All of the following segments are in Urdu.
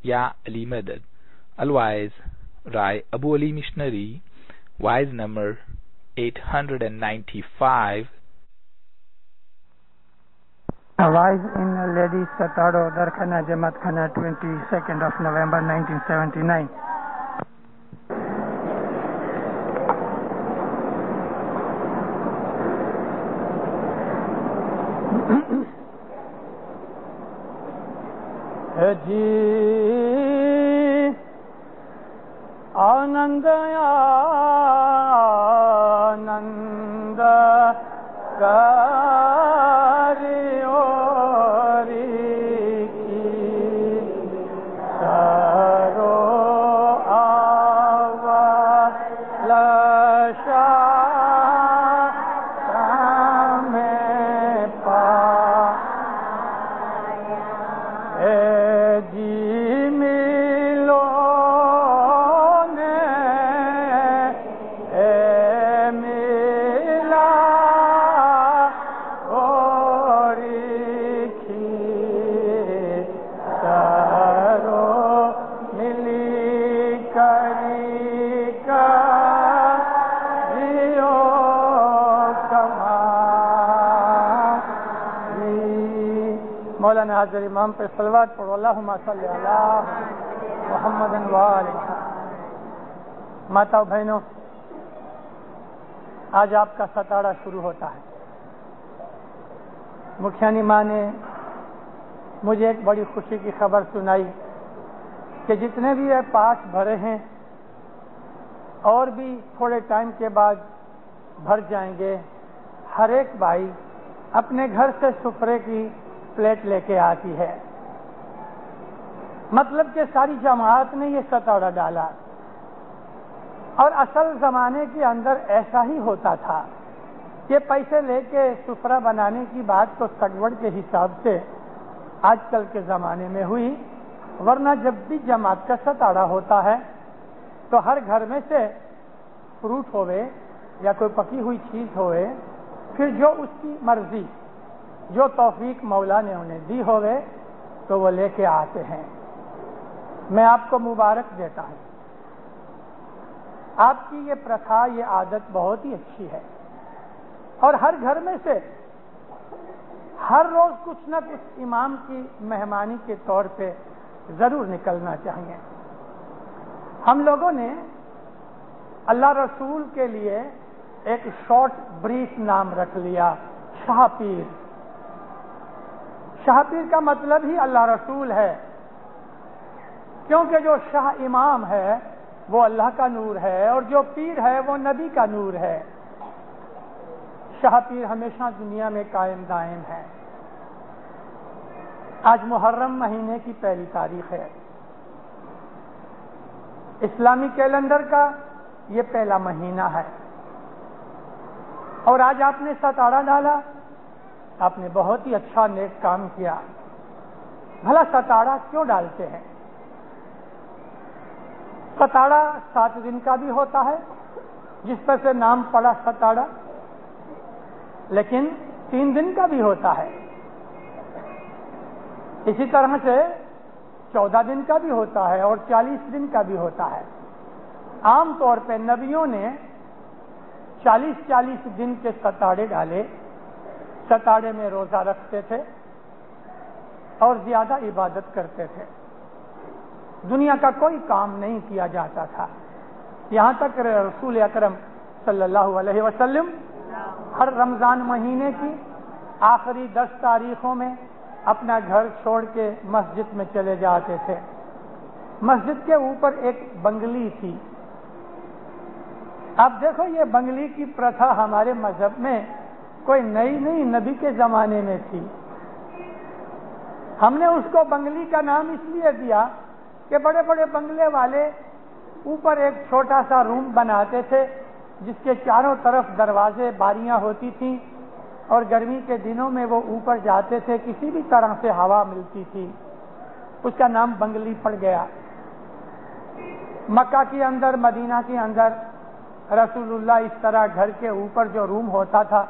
Ya Ali Madad. Otherwise, Rai Abu Ali Missionary, wise number 895. Rise in Ladies Sataro Darkhana Jamaat Khana, 22nd of November 1979. ji anand anand kari ori ki saro avalasha مولانا حاضر امام پر صلوات پڑھو اللہم صلی علی محمد و آلہ. ماتاؤ بہنوں، آج آپ کا ستارہ شروع ہوتا ہے. مکھیانی ماں نے مجھے ایک بڑی خوشی کی خبر سنائی کہ جتنے بھی یہ پاس بھرے ہیں اور بھی تھوڑے ٹائم کے بعد بھر جائیں گے. ہر ایک بھائی اپنے گھر سے سفرے کی پلیٹ لے کے آتی ہے. مطلب کہ ساری جماعت نے یہ ستارہ ڈالا. اور اصل زمانے کے اندر ایسا ہی ہوتا تھا کہ پیسے لے کے سفرہ بنانے کی بات تو سگوڑ کے حساب سے آج کل کے زمانے میں ہوئی، ورنہ جب بھی جماعت کا ستارہ ہوتا ہے تو ہر گھر میں سے فروٹ ہوئے یا کوئی پکی ہوئی چیز ہوئے، پھر جو اس کی مرضی، جو توفیق مولا نے انہیں دی ہوئے تو وہ لے کے آتے ہیں. میں آپ کو مبارک دیتا ہوں. آپ کی یہ پرتھا، یہ عادت بہت ہی اچھی ہے، اور ہر گھر میں سے ہر روز کچھ نہ کچھ امام کی مہمانی کے طور پہ ضرور نکلنا چاہیے. ہم لوگوں نے اللہ رسول کے لیے ایک شارٹ بریف نام رکھ لیا، شاہ پیر. شاہ پیر کا مطلب ہی اللہ رسول ہے، کیونکہ جو شاہ امام ہے وہ اللہ کا نور ہے اور جو پیر ہے وہ نبی کا نور ہے. شاہ پیر ہمیشہ دنیا میں قائم دائم ہے. آج محرم مہینے کی پہلی تاریخ ہے. اسلامی کیلنڈر کا یہ پہلا مہینہ ہے، اور آج آپ نے ستارہ ڈالا. آپ نے بہت ہی اچھا نیک کام کیا. بھلا ستارہ کیوں ڈالتے ہیں؟ ستارہ 7 دن کا بھی ہوتا ہے جس پر سے نام پڑا ستارہ، لیکن 3 دن کا بھی ہوتا ہے. اسی طرح سے 14 دن کا بھی ہوتا ہے اور 40 دن کا بھی ہوتا ہے. عام طور پہ نبیوں نے 40 دن کے ستارے ڈالے. ستارے میں روزہ رکھتے تھے اور زیادہ عبادت کرتے تھے. دنیا کا کوئی کام نہیں کیا جاتا تھا، یہاں تک رسول اکرم صلی اللہ علیہ وسلم ہر رمضان مہینے کی آخری 10 تاریخوں میں اپنا گھر چھوڑ کے مسجد میں چلے جاتے تھے. مسجد کے اوپر ایک بنگلی تھی. اب دیکھو، یہ بنگلی کی پرتھا ہمارے مذہب میں کوئی نئی نہیں، نبی کے زمانے میں تھی. ہم نے اس کو بنگلی کا نام اس لیے دیا کہ بڑے بڑے بنگلے والے اوپر ایک چھوٹا سا روم بناتے تھے جس کے چاروں طرف دروازے، باریاں ہوتی تھیں، اور گرمی کے دنوں میں وہ اوپر جاتے تھے، کسی بھی طرح سے ہوا ملتی تھی. اس کا نام بنگلی پڑ گیا. مکہ کے اندر، مدینہ کے اندر رسول اللہ اس طرح گھر کے اوپر جو روم ہوتا تھا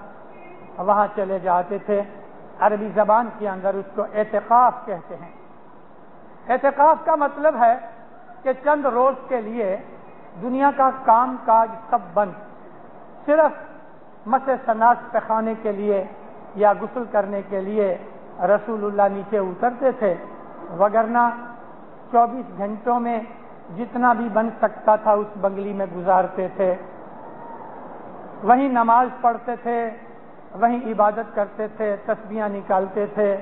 وہاں چلے جاتے تھے. عربی زبان کے اندر اس کو اعتکاف کہتے ہیں. اعتکاف کا مطلب ہے کہ چند روز کے لیے دنیا کا کام کاج سب بند، صرف مسح سناس پخانے کے لیے یا غسل کرنے کے لیے رسول اللہ نیچے اترتے تھے، وگرنہ 24 گھنٹوں میں جتنا بھی بن سکتا تھا اس بنگلی میں گزارتے تھے، وہیں نماز پڑھتے تھے، وہیں عبادت کرتے تھے، تسبیحاں نکالتے تھے،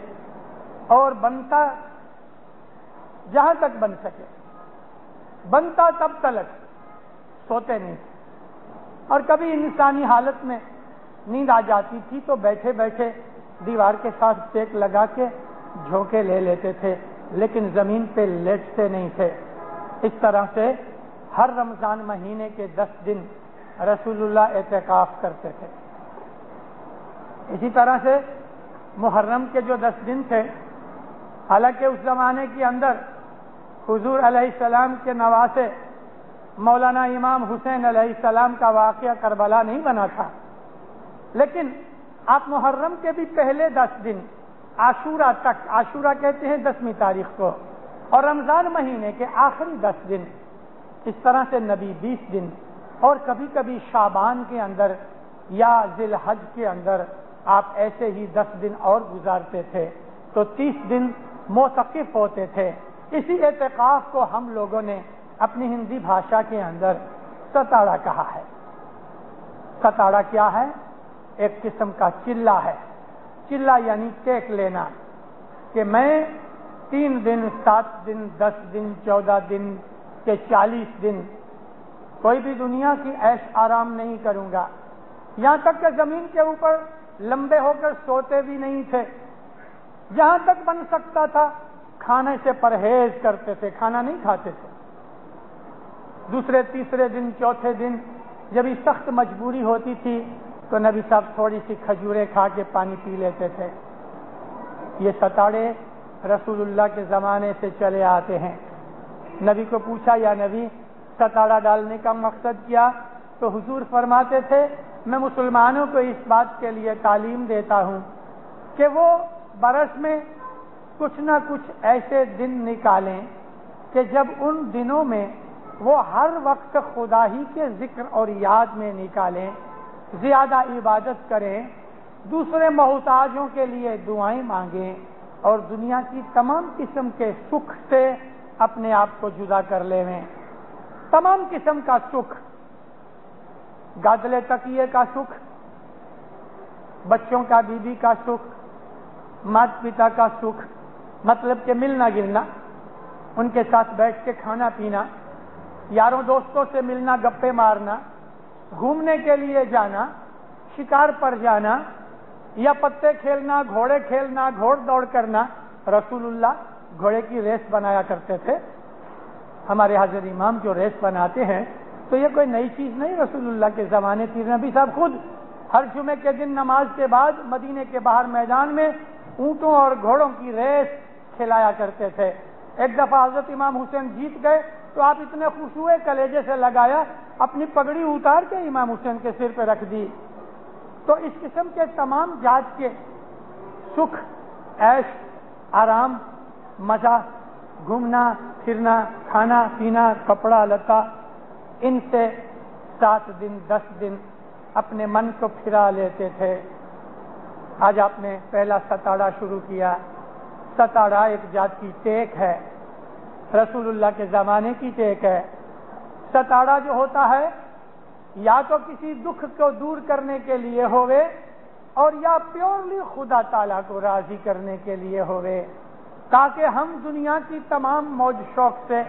اور بنتا جہاں تک بن سکے، بنتا تب تلک سوتے نہیں تھے، اور کبھی انسانی حالت میں نیند آ جاتی تھی تو بیٹھے بیٹھے دیوار کے ساتھ ٹیک لگا کے جھونکے لے لیتے تھے، لیکن زمین پہ لیٹتے نہیں تھے۔ اس طرح سے ہر رمضان مہینے کے 10 دن رسول اللہ اعتکاف کرتے تھے۔ اسی طرح سے محرم کے جو 10 دن تھے، حالانکہ اس زمانے کے اندر حضور علیہ السلام کے نواسے مولانا امام حسین علیہ السلام کا واقعہ کربلا نہیں بنا تھا، لیکن آپ محرم کے بھی پہلے 10 دن عاشورہ تک، عاشورہ کہتے ہیں 10ویں تاریخ کو، اور رمضان مہینے کے آخری 10 دن، اس طرح سے نبی 20 دن، اور کبھی کبھی شعبان کے اندر یا ذی الحج کے اندر آپ ایسے ہی 10 دن اور گزارتے تھے، تو 30 دن معتکف ہوتے تھے۔ اسی اعتکاف کو ہم لوگوں نے اپنی ہندی بھاشا کے اندر ستاڑا کہا ہے۔ ستاڑا کیا ہے؟ ایک قسم کا چلہ ہے۔ چلہ یعنی ٹیک لینا، کہ میں 3 دن، 7 دن، 10 دن، 14 دن کے 40 دن کوئی بھی دنیا کی عیش آرام نہیں کروں گا، یہاں تک کہ زمین کے اوپر لمبے ہو کر سوتے بھی نہیں تھے، جہاں تک بن سکتا تھا کھانے سے پرہیز کرتے تھے، کھانا نہیں کھاتے تھے۔ دوسرے تیسرے دن چوتھے دن جب یہ سخت مجبوری ہوتی تھی تو نبی صاحب تھوڑی سی کھجوریں کھا کے پانی پی لیتے تھے۔ یہ ستاڑے رسول اللہ کے زمانے سے چلے آتے ہیں۔ نبی کو پوچھا، یا نبی ستاڑا ڈالنے کا مقصد کیا؟ تو حضور فرماتے تھے، میں مسلمانوں کو اس بات کے لیے تعلیم دیتا ہوں کہ وہ برس میں کچھ نہ کچھ ایسے دن نکالیں کہ جب ان دنوں میں وہ ہر وقت خدا ہی کے ذکر اور یاد میں نکالیں، زیادہ عبادت کریں، دوسرے محتاجوں کے لیے دعائیں مانگیں، اور دنیا کی تمام قسم کے سکھ سے اپنے آپ کو جدا کر لیں۔ تمام قسم کا سکھ، گادلے تکیے کا سکھ، بچوں کا بیوی کا سکھ، مات پتا کا سکھ، مطلب کہ ملنا گلنا، ان کے ساتھ بیٹھ کے کھانا پینا، یاروں دوستوں سے ملنا، گپے مارنا، گھومنے کے لیے جانا، شکار پر جانا، یا پتے کھیلنا، گھوڑے کھیلنا، گھوڑ دوڑ کرنا۔ رسول اللہ گھوڑے کی ریس بنایا کرتے تھے۔ ہمارے حضرت امام جو ریس بناتے ہیں تو یہ کوئی نئی چیز نہیں، رسول اللہ کے زمانے تھی۔ نبی صاحب خود ہر جمعے کے دن نماز کے بعد مدینے کے باہر میدان میں اونٹوں اور گھوڑوں کی ریس کھلایا کرتے تھے۔ ایک دفعہ حضرت امام حسین جیت گئے تو آپ اتنے خوش ہوئے، کلیجے سے لگایا، اپنی پگڑی اتار کے امام حسین کے سر پہ رکھ دی۔ تو اس قسم کے تمام جات کے سکھ، عیش، آرام، مزہ، گھومنا پھرنا، کھانا پینا، کپڑا لتا، ان سے 7 دن 10 دن اپنے من کو پھرا لیتے تھے۔ آج آپ نے پہلا ستاڑا شروع کیا۔ ستاڑا ایک جات کی ٹیک ہے، رسول اللہ کے زمانے کی ٹیک ہے۔ ستاڑا جو ہوتا ہے یا تو کسی دکھ کو دور کرنے کے لیے ہوئے، اور یا پیورلی خدا تعالیٰ کو راضی کرنے کے لیے ہوئے، تاکہ ہم دنیا کی تمام موج شوق سے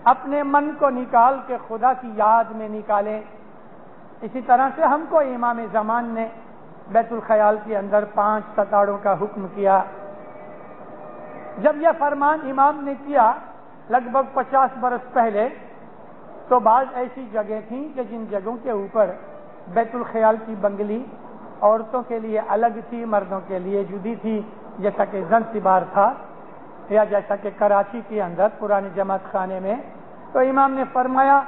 اپنے من کو نکال کے خدا کی یاد میں نکالیں۔ اسی طرح سے ہم کو امام زمان نے بیت الخیال کے اندر 5 ستاڑوں کا حکم کیا۔ جب یہ فرمان امام نے کیا لگ بھگ 50 برس پہلے، تو بعض ایسی جگہیں تھیں کہ جن جگہوں کے اوپر بیت الخیال کی بنگلی عورتوں کے لیے الگ تھی، مردوں کے لیے جدی تھی، جیسا کہ زنزبار تھا، یا جیسا کہ کراچی کے اندر پرانے جماعت خانے میں۔ تو امام نے فرمایا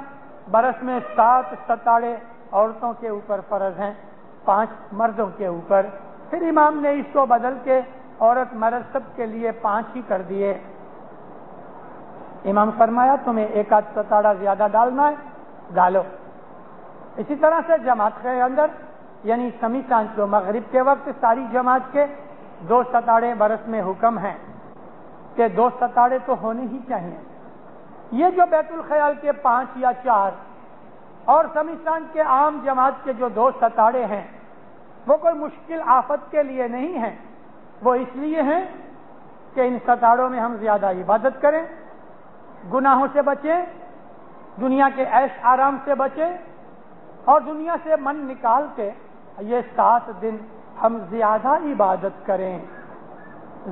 برس میں 7 ستاڑے عورتوں کے اوپر فرض ہیں، 5 مردوں کے اوپر۔ پھر امام نے اس کو بدل کے عورت مرد سب کے لیے 5 ہی کر دیے۔ امام فرمایا تمہیں ایک آدھ ستاڑا زیادہ ڈالنا ہے ڈالو. اسی طرح سے جماعت کے اندر یعنی سمی سانچ کو مغرب کے وقت ساری جماعت کے 2 ستاڑے برس میں حکم ہے کہ 2 ستاڑے تو ہونے ہی چاہیے. یہ جو بیت الخیال کے 5 یا 4 اور سمیستان کے عام جماعت کے جو 2 ستاڑے ہیں وہ کوئی مشکل آفت کے لیے نہیں ہیں، وہ اس لیے ہیں کہ ان ستاڑوں میں ہم زیادہ عبادت کریں، گناہوں سے بچیں، دنیا کے عیش آرام سے بچیں اور دنیا سے من نکال کے یہ 7 دن ہم زیادہ عبادت کریں،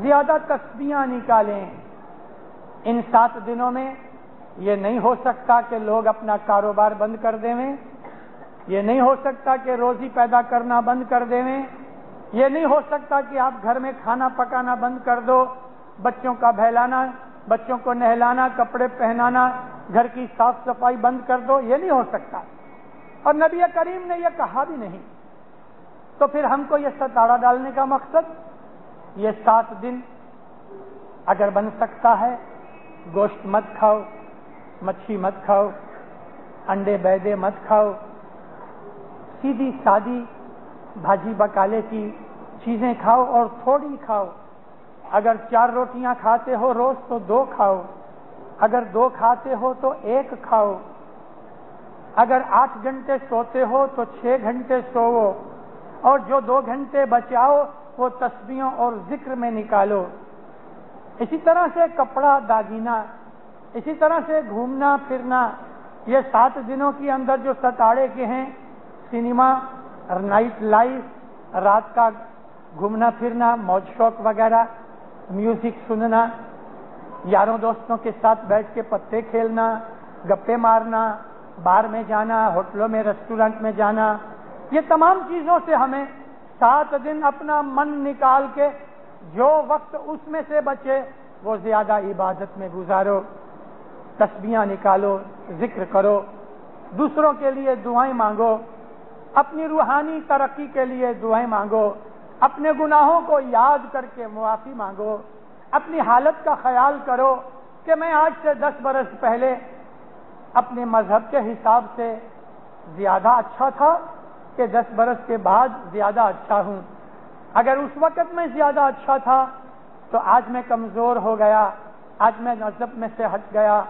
زیادہ تسبیحاں نکالیں. ان 7 دنوں میں یہ نہیں ہو سکتا کہ لوگ اپنا کاروبار بند کر دیں، یہ نہیں ہو سکتا کہ روزی پیدا کرنا بند کر دیں، یہ نہیں ہو سکتا کہ آپ گھر میں کھانا پکانا بند کر دو، بچوں کا بہلانا، بچوں کو نہلانا، کپڑے پہنانا، گھر کی صاف صفائی بند کر دو، یہ نہیں ہو سکتا. اور نبی کریم نے یہ کہا بھی نہیں. تو پھر ہم کو یہ ستاڑا ڈالنے کا مقصد یہ 7 دن اگر بن سکتا ہے گوشت مت کھاؤ، مچھی مت کھاؤ، انڈے بیدے مت کھاؤ، سیدھی سادی بھاجی بکالے کی چیزیں کھاؤ اور تھوڑی کھاؤ. اگر 4 روٹیاں کھاتے ہو روز تو 2 کھاؤ، اگر 2 کھاتے ہو تو 1 کھاؤ، اگر 8 گھنٹے سوتے ہو تو 6 گھنٹے سوو اور جو 2 گھنٹے بچاؤ وہ تسبیحوں اور ذکر میں نکالو. اسی طرح سے کپڑا داگینا، اسی طرح سے گھومنا پھرنا، یہ 7 دنوں کے اندر جو ستاڑے کے ہیں، سنیما، نائٹ لائف، رات کا گھومنا پھرنا، موج شوق وغیرہ، میوزک سننا، یاروں دوستوں کے ساتھ بیٹھ کے پتے کھیلنا، گپے مارنا، بار میں جانا، ہوٹلوں میں، ریسٹورنٹ میں جانا، یہ تمام چیزوں سے ہمیں 7 دن اپنا من نکال کے جو وقت اس میں سے بچے وہ زیادہ عبادت میں گزارو، تسبیحاں نکالو، ذکر کرو، دوسروں کے لیے دعائیں مانگو، اپنی روحانی ترقی کے لیے دعائیں مانگو، اپنے گناہوں کو یاد کر کے معافی مانگو، اپنی حالت کا خیال کرو کہ میں آج سے 10 برس پہلے اپنے مذہب کے حساب سے زیادہ اچھا تھا کہ 10 برس کے بعد زیادہ اچھا ہوں. اگر اس وقت میں زیادہ اچھا تھا تو آج میں کمزور ہو گیا، آج میں مذہب میں سے ہٹ گیا،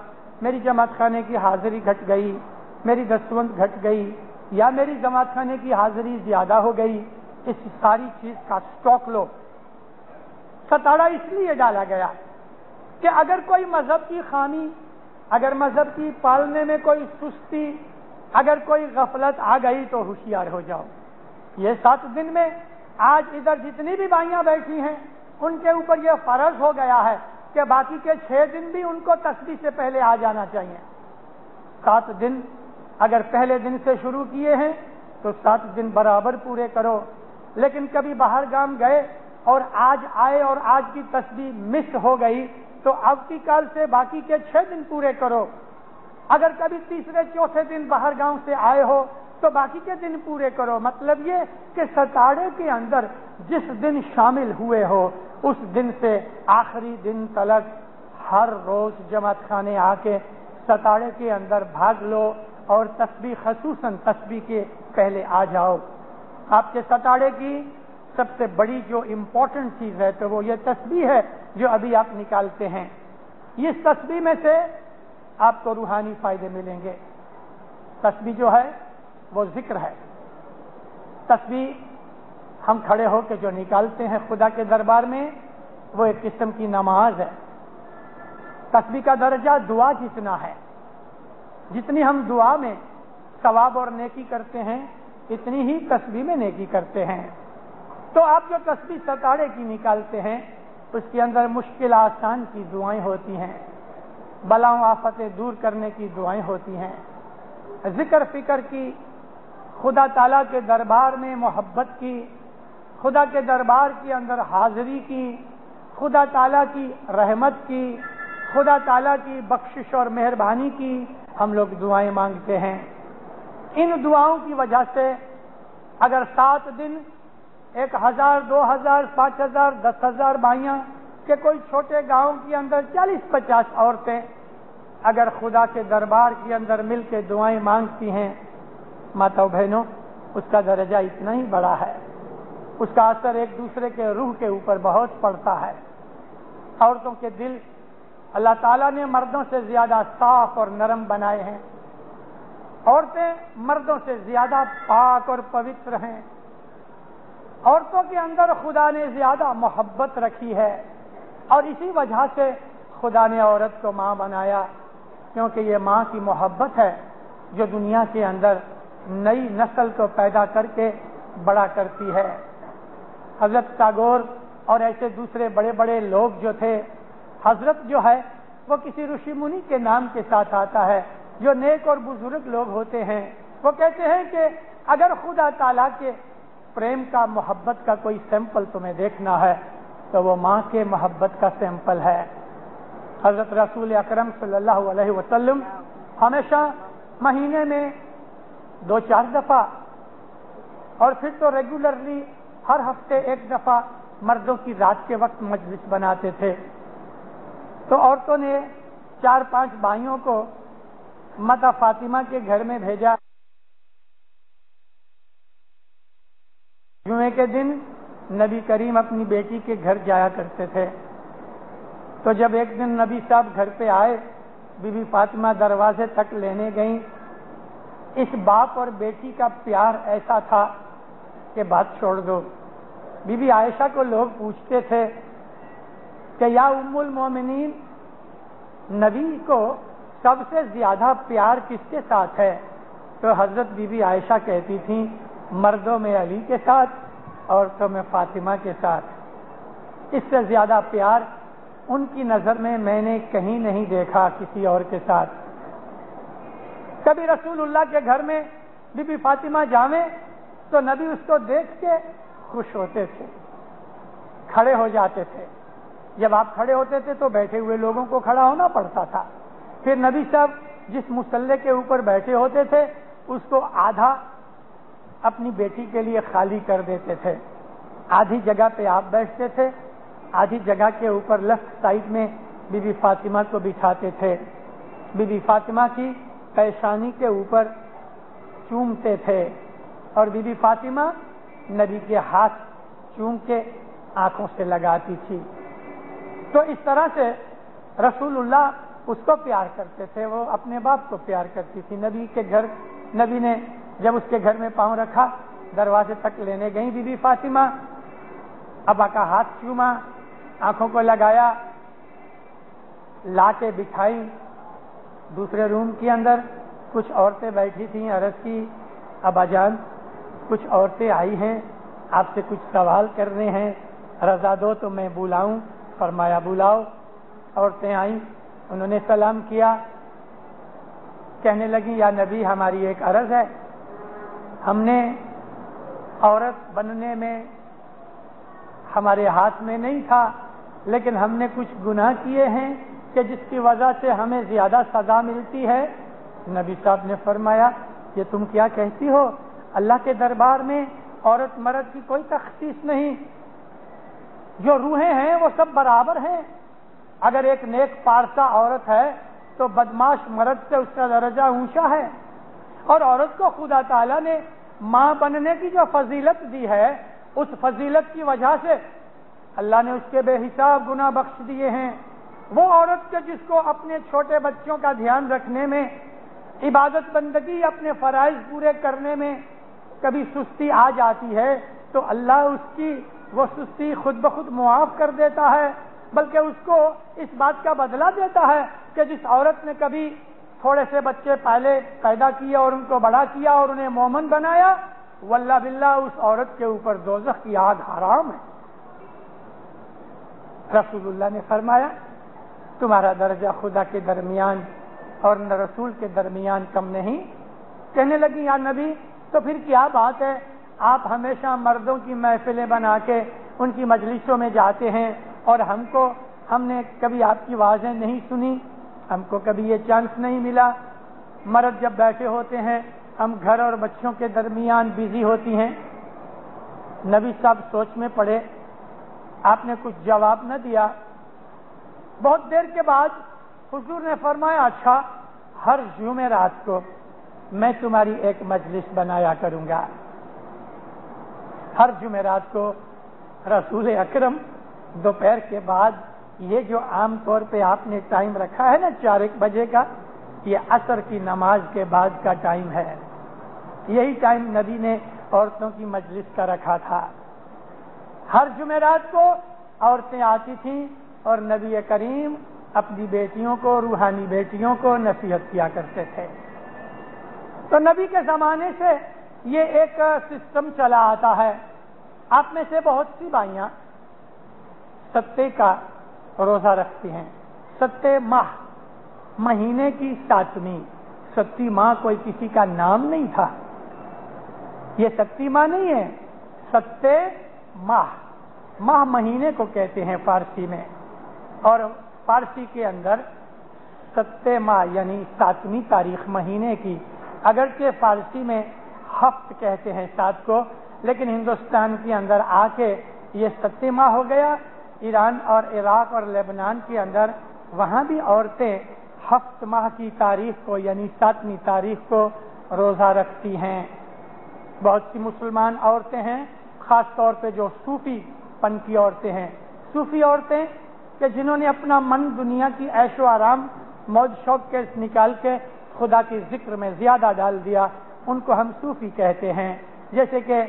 میری جماعت خانے کی حاضری گھٹ گئی، میری دستبند گھٹ گئی یا میری جماعت خانے کی حاضری زیادہ ہو گئی. اس ساری چیز کا سٹاک لو. ستاڑا اس لیے ڈالا گیا کہ اگر کوئی مذہب کی خامی، اگر مذہب کی پالنے میں کوئی سستی، اگر کوئی غفلت آ گئی تو ہوشیار ہو جاؤ. یہ 7 دن میں آج ادھر جتنی بھی بھائیاں بیٹھی ہیں ان کے اوپر یہ فرض ہو گیا ہے کہ باقی کے 6 دن بھی ان کو تسبیح سے پہلے آ جانا چاہیے. 7 دن اگر پہلے دن سے شروع کیے ہیں تو 7 دن برابر پورے کرو. لیکن کبھی باہر گام گئے اور آج آئے اور آج کی تسبیح مس ہو گئی تو اب کی کال سے باقی کے 6 دن پورے کرو. اگر کبھی تیسرے چوتھے دن باہر گاؤں سے آئے ہو تو باقی کے دن پورے کرو. مطلب یہ کہ ستاڑے کے اندر جس دن شامل ہوئے ہو اس دن سے آخری دن تلک ہر روز جماعت خانے آ کے ستاڑے کے اندر بھاگ لو اور تسبیح، خصوصاً تسبیح کے پہلے آ جاؤ. آپ کے ستاڑے کی سب سے بڑی جو امپورٹنٹ چیز ہے تو وہ یہ تسبیح ہے جو ابھی آپ نکالتے ہیں. اس تسبیح میں سے آپ کو روحانی فائدے ملیں گے. تسبیح جو ہے وہ ذکر ہے. تسبیح ہم کھڑے ہو کے جو نکالتے ہیں خدا کے دربار میں وہ ایک قسم کی نماز ہے. تسبیح کا درجہ دعا جتنا ہے، جتنی ہم دعا میں ثواب اور نیکی کرتے ہیں اتنی ہی تسبیح میں نیکی کرتے ہیں. تو آپ جو تسبیح ستاڑے کی نکالتے ہیں اس کے اندر مشکل آسان کی دعائیں ہوتی ہیں، بلاؤں آفتیں دور کرنے کی دعائیں ہوتی ہیں، ذکر فکر کی، خدا تعالیٰ کے دربار میں محبت کی، خدا کے دربار کے اندر حاضری کی، خدا تعالیٰ کی رحمت کی، خدا تعالیٰ کی بخشش اور مہربانی کی ہم لوگ دعائیں مانگتے ہیں. ان دعاؤں کی وجہ سے اگر 7 دن 1000 2000 5000 10,000 بھائیاں کہ کوئی چھوٹے گاؤں کے اندر 40-50 عورتیں اگر خدا کے دربار کے اندر مل کے دعائیں مانگتی ہیں ماتاؤں بہنوں، اس کا درجہ اتنا ہی بڑا ہے، اس کا اثر ایک دوسرے کے روح کے اوپر بہت پڑتا ہے۔ عورتوں کے دل اللہ تعالیٰ نے مردوں سے زیادہ صاف اور نرم بنائے ہیں، عورتیں مردوں سے زیادہ پاک اور پوتر ہیں، عورتوں کے اندر خدا نے زیادہ محبت رکھی ہے، اور اسی وجہ سے خدا نے عورت کو ماں بنایا، کیونکہ یہ ماں کی محبت ہے جو دنیا کے اندر نئی نسل کو پیدا کر کے بڑا کرتی ہے۔ حضرت ٹاگور اور ایسے دوسرے بڑے بڑے لوگ جو تھے، حضرت جو ہے وہ کسی رشی منی کے نام کے ساتھ آتا ہے، جو نیک اور بزرگ لوگ ہوتے ہیں، وہ کہتے ہیں کہ اگر خدا تعالیٰ کے پریم کا، محبت کا کوئی سیمپل تمہیں دیکھنا ہے تو وہ ماں کے محبت کا سیمپل ہے۔ حضرت رسول اکرم صلی اللہ علیہ وسلم ہمیشہ مہینے میں 2-4 دفعہ اور پھر تو ریگولرلی ہر ہفتے 1 دفعہ مردوں کی رات کے وقت مجلس بناتے تھے۔ تو عورتوں نے 4-5 بھائیوں کو ماتا فاطمہ کے گھر میں بھیجا۔ جمعے کے دن نبی کریم اپنی بیٹی کے گھر جایا کرتے تھے، تو جب ایک دن نبی صاحب گھر پہ آئے، بی بی فاطمہ دروازے تک لینے گئیں۔ اس باپ اور بیٹی کا پیار ایسا تھا کہ بات چھوڑ دو۔ بی بی عائشہ کو لوگ پوچھتے تھے کہ یا ام المومنین، نبی کو سب سے زیادہ پیار کس کے ساتھ ہے؟ تو حضرت بی بی عائشہ کہتی تھیں مردوں میں علی کے ساتھ، عورتوں میں فاطمہ کے ساتھ۔ اس سے زیادہ پیار ان کی نظر میں نے کہیں نہیں دیکھا کسی اور کے ساتھ۔ کبھی رسول اللہ کے گھر میں بی بی فاطمہ جاویں تو نبی اس کو دیکھ کے خوش ہوتے تھے، کھڑے ہو جاتے تھے۔ جب آپ کھڑے ہوتے تھے تو بیٹھے ہوئے لوگوں کو کھڑا ہونا پڑتا تھا۔ پھر نبی صاحب جس مصلے کے اوپر بیٹھے ہوتے تھے اس کو آدھا اپنی بیٹی کے لیے خالی کر دیتے تھے، آدھی جگہ پہ آپ بیٹھتے تھے، آدھی جگہ کے اوپر لیفٹ سائڈ میں بی بی فاطمہ کو بٹھاتے تھے۔ بی بی فاطمہ کی پیشانی کے اوپر چومتے تھے اور بی بی فاطمہ نبی کے ہاتھ چوم کے آنکھوں سے لگاتی تھی۔ تو اس طرح سے رسول اللہ اس کو پیار کرتے تھے، وہ اپنے باپ کو پیار کرتی تھی۔ نبی کے گھر، نبی نے جب اس کے گھر میں پاؤں رکھا، دروازے تک لینے گئی بی بی فاطمہ، ابا کا ہاتھ چوما، آنکھوں کو لگایا، لا کے بٹھائی۔ دوسرے روم کے اندر کچھ عورتیں بیٹھی تھیں، عرض کی ابا جان کچھ عورتیں آئی ہیں، آپ سے کچھ سوال کرنے ہیں، رضا دو تو میں بلاؤں؟ فرمایا بلاؤ۔ عورتیں آئیں، انہوں نے سلام کیا، کہنے لگی یا نبی ہماری ایک عرض ہے، ہم نے عورت بننے میں ہمارے ہاتھ میں نہیں تھا، لیکن ہم نے کچھ گناہ کیے ہیں کہ جس کی وجہ سے ہمیں زیادہ سزا ملتی ہے۔ نبی صاحب نے فرمایا یہ تم کیا کہتی ہو؟ اللہ کے دربار میں عورت مرد کی کوئی تخصیص نہیں، جو روحیں ہیں وہ سب برابر ہیں۔ اگر ایک نیک پارسا عورت ہے تو بدماش مرد سے اس کا درجہ اونچا ہے، اور عورت کو خدا تعالیٰ نے ماں بننے کی جو فضیلت دی ہے، اس فضیلت کی وجہ سے اللہ نے اس کے بے حساب گناہ بخش دیے ہیں۔ وہ عورت کے جس کو اپنے چھوٹے بچوں کا دھیان رکھنے میں، عبادت بندگی، اپنے فرائض پورے کرنے میں کبھی سستی آ جاتی ہے تو اللہ اس کی وہ سستی خود بخود معاف کر دیتا ہے، بلکہ اس کو اس بات کا بدلہ دیتا ہے کہ جس عورت نے کبھی تھوڑے سے بچے پہلے پیدا کیا اور ان کو بڑا کیا اور انہیں مومن بنایا، واللہ باللہ اس عورت کے اوپر دوزخ کی آگ حرام ہے۔ رسول اللہ نے فرمایا تمہارا درجہ خدا کے درمیان اور نہ رسول کے درمیان کم نہیں۔ کہنے لگی یا نبی تو پھر کیا بات ہے، آپ ہمیشہ مردوں کی محفلیں بنا کے ان کی مجلسوں میں جاتے ہیں اور ہم نے کبھی آپ کی آوازیں نہیں سنی، ہم کو کبھی یہ چانس نہیں ملا۔ مرد جب بیٹھے ہوتے ہیں ہم گھر اور بچوں کے درمیان بزی ہوتی ہیں۔ نبی صاحب سوچ میں پڑے، آپ نے کچھ جواب نہ دیا۔ بہت دیر کے بعد حضور نے فرمایا اچھا ہر جمعرات کو میں تمہاری ایک مجلس بنایا کروں گا. ہر جمعرات کو رسول اکرم دوپہر کے بعد یہ جو عام طور پہ آپ نے ٹائم رکھا ہے نا 4-1 بجے کا، یہ عصر کی نماز کے بعد کا ٹائم ہے. یہی ٹائم نبی نے عورتوں کی مجلس کا رکھا تھا. ہر جمعرات کو عورتیں آتی تھیں اور نبی کریم اپنی بیٹیوں کو، روحانی بیٹیوں کو نصیحت کیا کرتے تھے. تو نبی کے زمانے سے یہ ایک سسٹم چلا آتا ہے. آپ میں سے بہت سی بھائیاں ستے کا روزہ رکھتی ہیں. ستے ماہ، مہینے کی 7ویں. ستی ماہ کوئی کسی کا نام نہیں تھا، یہ ستی ماہ نہیں ہے، ستے ماہ. ماہ مہینے کو کہتے ہیں فارسی میں، اور فارسی کے اندر ستے ماہ یعنی 7ویں تاریخ مہینے کی. اگرچہ فارسی میں ہفت کہتے ہیں 7 کو، لیکن ہندوستان کے اندر آ کے یہ ستے ماہ ہو گیا. ایران اور عراق اور لبنان کے اندر وہاں بھی عورتیں ہفت ماہ کی تاریخ کو یعنی 7ویں تاریخ کو روزہ رکھتی ہیں. بہت سی مسلمان عورتیں ہیں، خاص طور پہ جو صوفی پن کی عورتیں ہیں، صوفی عورتیں کہ جنہوں نے اپنا من دنیا کی عیش و آرام موج شوق کے نکال کے خدا کی ذکر میں زیادہ ڈال دیا، ان کو ہم صوفی کہتے ہیں. جیسے کہ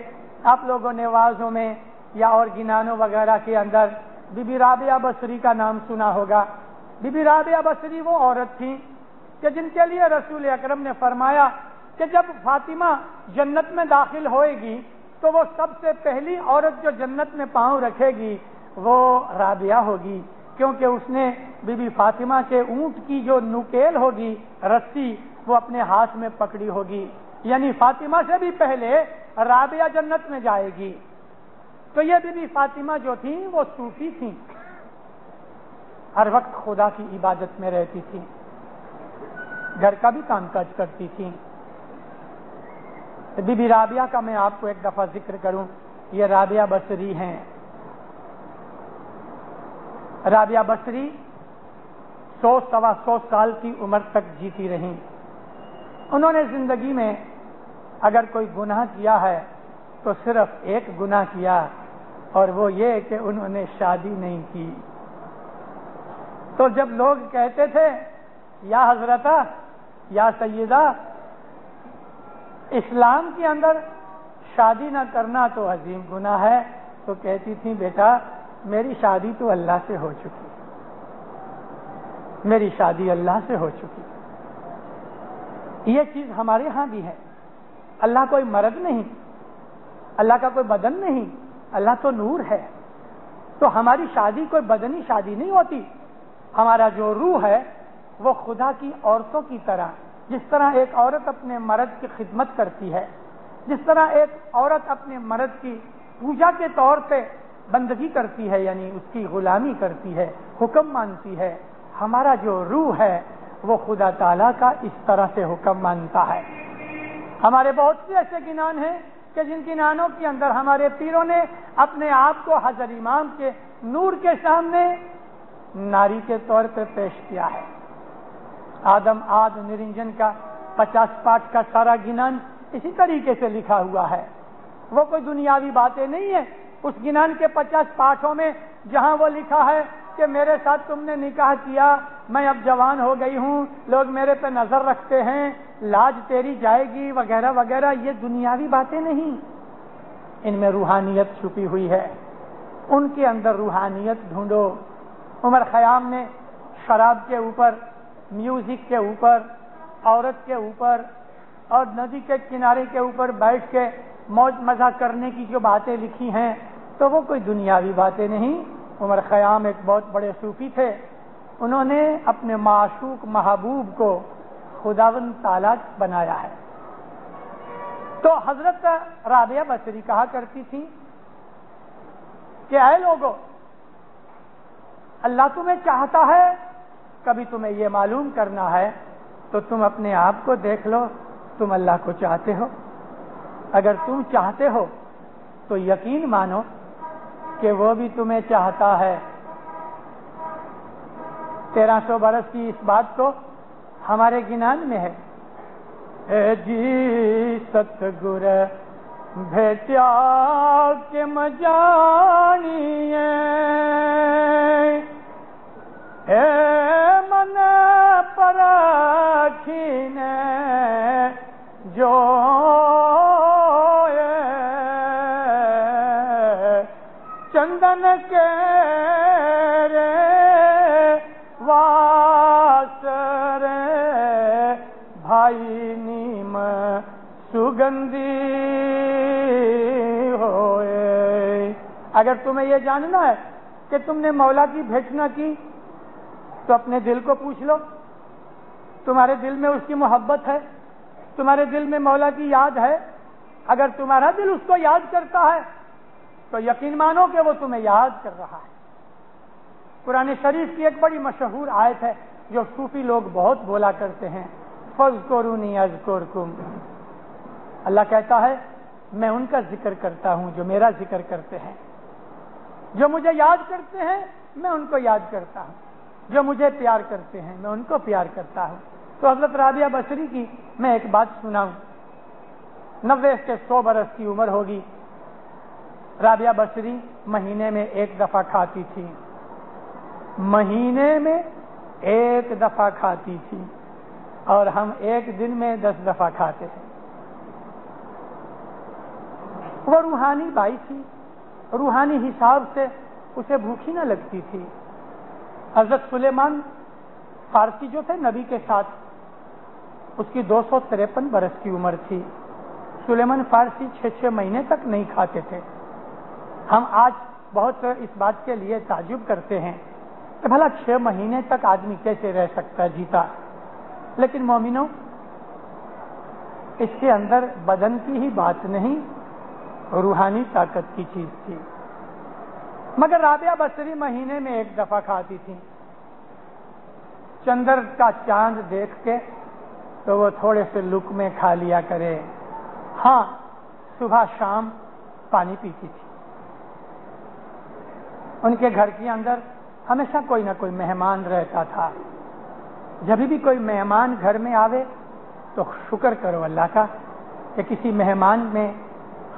آپ لوگوں نے وعظوں میں یا اور گنانوں وغیرہ کے اندر بی بی رابعہ بصری کا نام سنا ہوگا. بی بی رابعہ بصری وہ عورت تھی کہ جن کے لیے رسول اکرم نے فرمایا کہ جب فاطمہ جنت میں داخل ہوئے گی تو وہ سب سے پہلی عورت جو جنت میں پاؤں رکھے گی وہ رابعہ ہوگی، کیونکہ اس نے بی بی فاطمہ کے اونٹ کی جو نکیل ہوگی، رسی، وہ اپنے ہاتھ میں پکڑی ہوگی. یعنی فاطمہ سے بھی پہلے رابعہ جنت میں جائے گی. تو یہ بی بی فاطمہ جو تھیں وہ صوفی تھیں، ہر وقت خدا کی عبادت میں رہتی تھیں، گھر کا بھی کام کاج کرتی تھیں. بی بی رابعہ کا میں آپ کو ایک دفعہ ذکر کروں. یہ رابعہ بصری ہیں. رابعہ بصری 100-125 سال کی عمر تک جیتی رہیں. انہوں نے زندگی میں اگر کوئی گناہ کیا ہے تو صرف ایک گناہ کیا، اور وہ یہ کہ انہوں نے شادی نہیں کی. تو جب لوگ کہتے تھے یا حضرتہ یا سیدہ اسلام کے اندر شادی نہ کرنا تو عظیم گناہ ہے، تو کہتی تھی بیٹا میری شادی تو اللہ سے ہو چکی، میری شادی اللہ سے ہو چکی. یہ چیز ہمارے ہاں بھی ہے. اللہ کوئی مرد نہیں، اللہ کا کوئی بدن نہیں، اللہ تو نور ہے. تو ہماری شادی کوئی بدنی شادی نہیں ہوتی. ہمارا جو روح ہے وہ خدا کی عورتوں کی طرح، جس طرح ایک عورت اپنے مرد کی خدمت کرتی ہے، جس طرح ایک عورت اپنے مرد کی پوجا کے طور پہ بندگی کرتی ہے، یعنی اس کی غلامی کرتی ہے، حکم مانتی ہے، ہمارا جو روح ہے وہ خدا تعالیٰ کا اس طرح سے حکم مانتا ہے. ہمارے بہت سے ایسے گنان ہیں کہ جن گنانوں کے اندر ہمارے پیروں نے اپنے آپ کو حضرت امام کے نور کے سامنے ناری کے طور پہ پیش کیا ہے. آدم آد نرنجن کا 50 پاٹ کا سارا گنان اسی طریقے سے لکھا ہوا ہے. وہ کوئی دنیاوی باتیں نہیں ہیں. اس گنان کے 50 پاٹوں میں جہاں وہ لکھا ہے کہ میرے ساتھ تم نے نکاح کیا، میں اب جوان ہو گئی ہوں، لوگ میرے پہ نظر رکھتے ہیں، لاج تیری جائے گی وغیرہ وغیرہ، یہ دنیاوی باتیں نہیں. ان میں روحانیت چھپی ہوئی ہے. ان کے اندر روحانیت ڈھونڈو. عمر خیام نے شراب کے اوپر، میوزک کے اوپر، عورت کے اوپر اور ندی کے کنارے کے اوپر بیٹھ کے موج مزہ کرنے کی جو باتیں لکھی ہیں تو وہ کوئی دنیاوی باتیں نہیں. عمر خیام ایک بہت بڑے صوفی تھے. انہوں نے اپنے معشوق محبوب کو خداوند تعالیٰ بنایا ہے. تو حضرت رابعہ بصری کہا کرتی تھی کہ اے لوگو، اللہ تمہیں چاہتا ہے، کبھی تمہیں یہ معلوم کرنا ہے تو تم اپنے آپ کو دیکھ لو، تم اللہ کو چاہتے ہو. اگر تم چاہتے ہو تو یقین مانو کہ وہ بھی تمہیں چاہتا ہے. 1300 برس کی اس بات کو ہمارے گنان میں ہے. اے جی ستگر بھیٹیا کے مجانیے اے من پرکھینے جو چندن کے رے واسرے بھائی نیم سگندی ہوئے. اگر تمہیں یہ جاننا ہے کہ تم نے مولا کی بھیٹ نہ کی تو اپنے دل کو پوچھ لو. تمہارے دل میں اس کی محبت ہے, تمہارے دل میں مولا کی یاد ہے. اگر تمہارا دل اس کو یاد کرتا ہے تو یقین مانو کہ وہ تمہیں یاد کر رہا ہے. قرآن شریف کی ایک بڑی مشہور آیت ہے جو صوفی لوگ بہت بولا کرتے ہیں, فاذکرونی اذکرکم. اللہ کہتا ہے میں ان کا ذکر کرتا ہوں جو میرا ذکر کرتے ہیں, جو مجھے یاد کرتے ہیں میں ان کو یاد کرتا ہوں, جو مجھے پیار کرتے ہیں میں ان کو پیار کرتا ہوں. تو حضرت رابعہ بصری کی میں ایک بات سناؤں. 90 سے 100 برس کی عمر ہوگی. رابعہ بصری مہینے میں 1 دفعہ کھاتی تھی, مہینے میں 1 دفعہ کھاتی تھی, اور ہم 1 دن میں 10 دفعہ کھاتے ہیں. وہ روحانی بائی تھی, روحانی حساب سے اسے بھوک ہی نہ لگتی تھی. حضرت سلیمان فارسی جو تھے نبی کے ساتھ, اس کی 253 برس کی عمر تھی. سلیمان فارسی 6 مہینے تک نہیں کھاتے تھے. ہم آج بہت اس بات کے لیے تعجب کرتے ہیں کہ بھلا 6 مہینے تک آدمی کیسے رہ سکتا ہے جیتا. لیکن مومنوں, اس کے اندر بدن کی ہی بات نہیں, روحانی طاقت کی چیز تھی. مگر رابعہ بصری مہینے میں 1 دفعہ کھاتی تھی. چندر کا چاند دیکھ کے تو وہ تھوڑے سے لقمے کھا لیا کرے. ہاں, صبح شام پانی پیتی تھی. ان کے گھر کے اندر ہمیشہ کوئی نہ کوئی مہمان رہتا تھا. جب بھی کوئی مہمان گھر میں آوے تو شکر کرو اللہ کا کہ کسی مہمان میں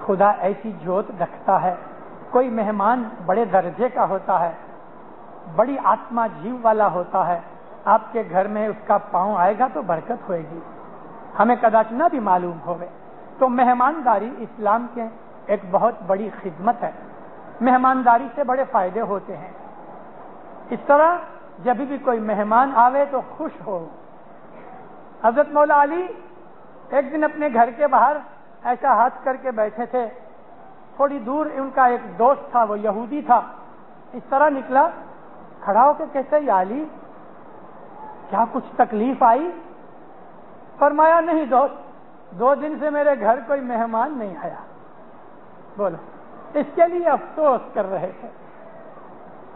خدا ایسی جوت رکھتا ہے. کوئی مہمان بڑے درجے کا ہوتا ہے, بڑی آتما جیو والا ہوتا ہے. آپ کے گھر میں اس کا پاؤں آئے گا تو برکت ہوئے گی. ہمیں کداچ نہ بھی معلوم ہوئے. تو مہمانداری اسلام کے ایک بہت بڑی خدمت ہے. مہمانداری سے بڑے فائدے ہوتے ہیں. اس طرح جب بھی کوئی مہمان آوے تو خوش ہو. حضرت مولا علی ایک دن اپنے گھر کے باہر ایسا ہاتھ کر کے بیٹھے تھے. تھوڑی دور ان کا ایک دوست تھا, وہ یہودی تھا. اس طرح نکلا, کھڑا ہو کے کہتے یا علی کیا کچھ تکلیف آئی؟ فرمایا نہیں دوست, 2 دن سے میرے گھر کوئی مہمان نہیں آیا. بولو, اس کے لیے افسوس کر رہے تھے.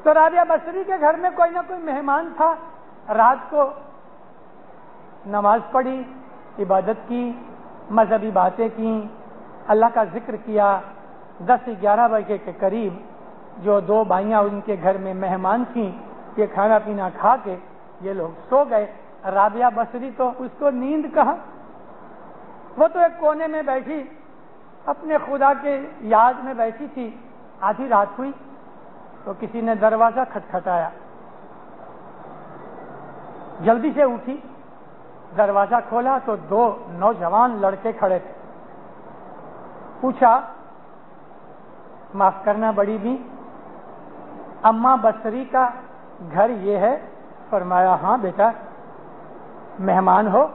تو رابعہ بصری کے گھر میں کوئی نہ کوئی مہمان تھا. رات کو نماز پڑھی, عبادت کی, مذہبی باتیں کی, اللہ کا ذکر کیا. 10-11 بجے کے قریب جو 2 بھائیاں ان کے گھر میں مہمان تھیں, یہ کھانا پینا کھا کے یہ لوگ سو گئے. رابعہ بصری تو اس کو نیند کہاں, وہ تو ایک کونے میں بیٹھی اپنے خدا کے یاد میں بیٹھی تھی. آدھی رات ہوئی تو کسی نے دروازہ کھٹکھٹایا. جلدی سے اٹھی, دروازہ کھولا تو 2 نوجوان لڑکے کھڑے تھے. پوچھا معاف کرنا بڑی بھی, اماں بصری کا گھر یہ ہے؟ فرمایا ہاں بیٹا, مہمان ہو؟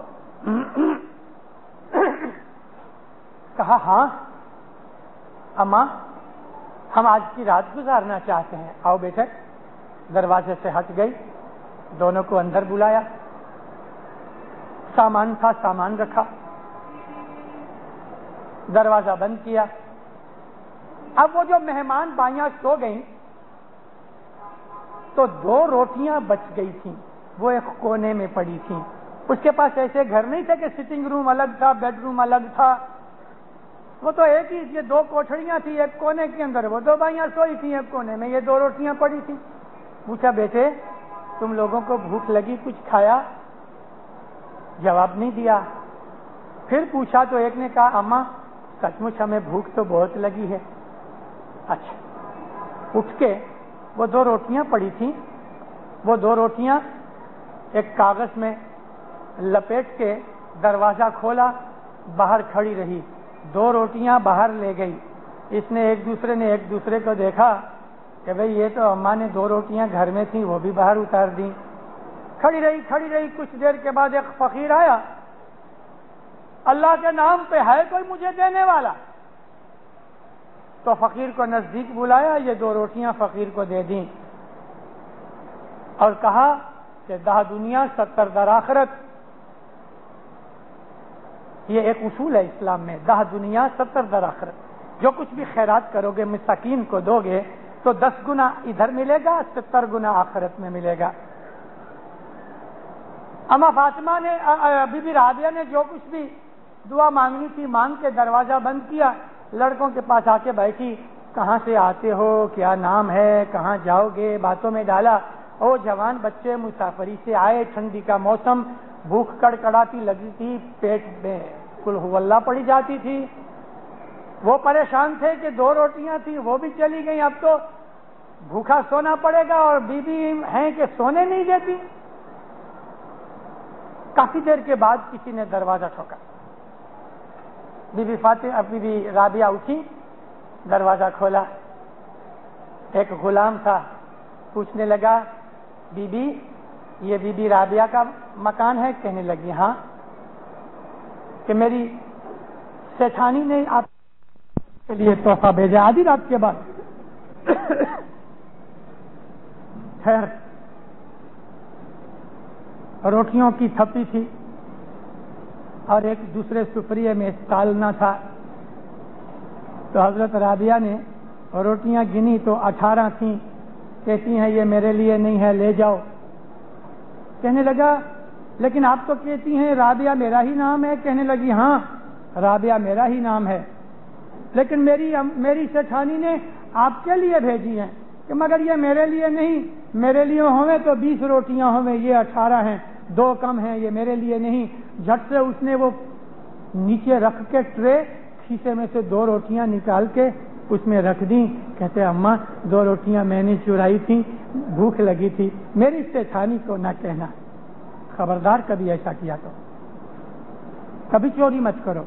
کہا ہاں اماں, ہم آج کی رات گزارنا چاہتے ہیں, آؤ بیٹے. دروازے سے ہٹ گئی, دونوں کو اندر بلایا. سامان تھا, سامان رکھا, دروازہ بند کیا. اب وہ جو مہمان بائیاں سو گئیں تو 2 روٹیاں بچ گئی تھیں, وہ ایک کونے میں پڑی تھیں. اس کے پاس ایسے گھر نہیں تھے کہ سٹنگ روم الگ تھا, بیڈ روم الگ تھا. وہ تو ایک ہی, یہ 2 کوٹھڑیاں تھیں ایک کونے کے اندر. وہ 2 بھائیاں سوئی تھیں ایک کونے میں, یہ 2 روٹیاں پڑی تھیں. پوچھا بیٹے تم لوگوں کو بھوک لگی کچھ کھایا؟ جواب نہیں دیا. پھر پوچھا تو ایک نے کہا اماں سچ مچ ہمیں بھوک تو بہت لگی ہے. اچھا. اٹھ کے وہ 2 روٹیاں پڑی تھیں، وہ 2 روٹیاں ایک کاغذ میں لپیٹ کے دروازہ کھولا، باہر کھڑی رہی، 2 روٹیاں باہر لے گئی. اس نے ایک دوسرے کو دیکھا کہ بھئی یہ تو اماں نے 2 روٹیاں گھر میں تھیں وہ بھی باہر اتار دیں. کھڑی رہی. کچھ دیر کے بعد ایک فقیر آیا، اللہ کے نام پہ ہے کوئی مجھے دینے والا؟ تو فقیر کو نزدیک بلایا، یہ 2 روٹیاں فقیر کو دے دیں اور کہا کہ 10 دنیا 70 در آخرت. یہ ایک اصول ہے اسلام میں، 10 دنیا 70 در آخرت. جو کچھ بھی خیرات کرو گے مساکین کو دو گے تو 10 گنا ادھر ملے گا، 70 گنا آخرت میں ملے گا. اما فاطمہ نے، بی بی رابعہ نے جو کچھ بھی دعا مانگنی تھی مانگ کے دروازہ بند کیا. لڑکوں کے پاس آ کے بیٹھی، کہاں سے آتے ہو، کیا نام ہے، کہاں جاؤ گے، باتوں میں ڈالا. او جوان بچے مسافری سے آئے، ٹھنڈی کا موسم، بھوک کڑکڑاتی لگی تھی، پیٹ میں قل ہو اللہ پڑی جاتی تھی. وہ پریشان تھے کہ 2 روٹیاں تھیں وہ بھی چلی گئیں، اب تو بھوکا سونا پڑے گا، اور بیوی ہیں کہ سونے نہیں دیتی. کافی دیر کے بعد کسی نے دروازہ ٹھوکا. بی بی رابعہ اٹھی، دروازہ کھولا. ایک غلام تھا، پوچھنے لگا بی بی یہ بی بی رابعہ کا مکان ہے؟ کہنے لگی ہاں. کہ میری سیٹھانی نے آپ کے لیے تحفہ بھیجا آدھی رات کے بعد. خیر، روٹیوں کی تھپی تھی اور ایک دوسرے سفریے میں تالنا تھا. تو حضرت رابعہ نے روٹیاں گنی تو 18 تھیں. کہتی ہیں یہ میرے لیے نہیں ہے، لے جاؤ. کہنے لگا لیکن آپ تو کہتی ہیں رابعہ میرا ہی نام ہے. کہنے لگی ہاں رابعہ میرا ہی نام ہے، لیکن میری سیٹھانی نے آپ کے لیے بھیجی ہیں. کہ مگر یہ میرے لیے نہیں، میرے لیے ہوئے تو 20 روٹیاں ہوئے، یہ 18 ہیں، 2 کم ہیں، یہ میرے لیے نہیں. جھٹ سے اس نے وہ نیچے رکھ کے ٹرے کھیسے میں سے 2 روٹیاں نکال کے اس میں رکھ دیں. کہتے اماں 2 روٹیاں میں نے چرائی تھیں، بھوک لگی تھی، میری سیٹھانی کو نہ کہنا. خبردار کبھی ایسا کیا تو کبھی چوری مت کرو،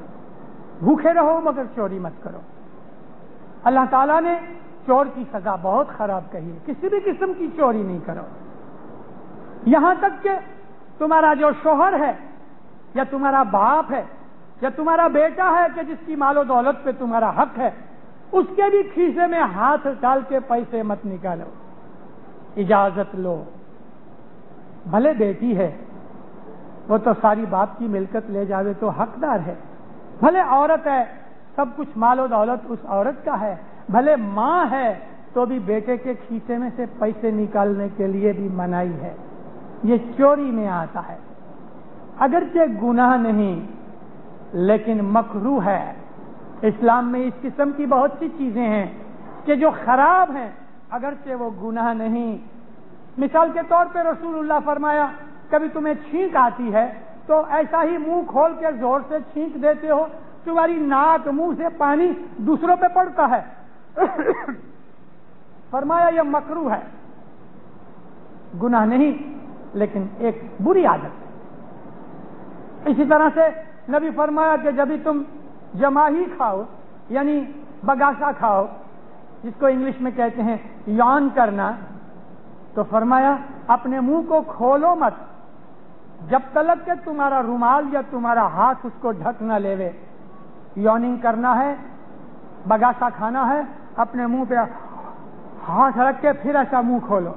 بھوکے رہو مگر چوری مت کرو. اللہ تعالیٰ نے چور کی سزا بہت خراب کہی ہے. کسی بھی قسم کی چوری نہیں کرو. یہاں تک کہ تمہارا جو شوہر ہے یا تمہارا باپ ہے یا تمہارا بیٹا ہے کہ جس کی مال و دولت پہ تمہارا حق ہے، اس کے بھی کھیسے میں ہاتھ ڈال کے پیسے مت نکالو. اجازت لو. بھلے بیٹی ہے وہ تو ساری باپ کی ملکت لے جاوے تو حقدار ہے. بھلے عورت ہے، سب کچھ مال و دولت اس عورت کا ہے. بھلے ماں ہے تو بھی بیٹے کے کھیسے میں سے پیسے نکالنے کے لیے بھی منائی ہے. یہ چوری میں آتا ہے. اگرچہ گناہ نہیں لیکن مکروہ ہے. اسلام میں اس قسم کی بہت سی چیزیں ہیں کہ جو خراب ہیں اگرچہ وہ گناہ نہیں. مثال کے طور پہ رسول اللہ فرمایا کبھی تمہیں چھینک آتی ہے تو ایسا ہی منہ کھول کے زور سے چھینک دیتے ہو، تمہاری ناک منہ سے پانی دوسروں پہ پڑتا ہے. فرمایا یہ مکروہ ہے، گناہ نہیں لیکن ایک بری عادت ہے. اسی طرح سے نبی فرمایا کہ جب تم جماہی کھاؤ یعنی بگاسا کھاؤ، جس کو انگلش میں کہتے ہیں یون کرنا، تو فرمایا اپنے منہ کو کھولو مت جب تلک کہ تمہارا رومال یا تمہارا ہاتھ اس کو ڈھک نہ لیوے. یوننگ کرنا ہے، بگاسا کھانا ہے، اپنے منہ پہ ہاتھ رکھ کے پھر ایسا منہ کھولو.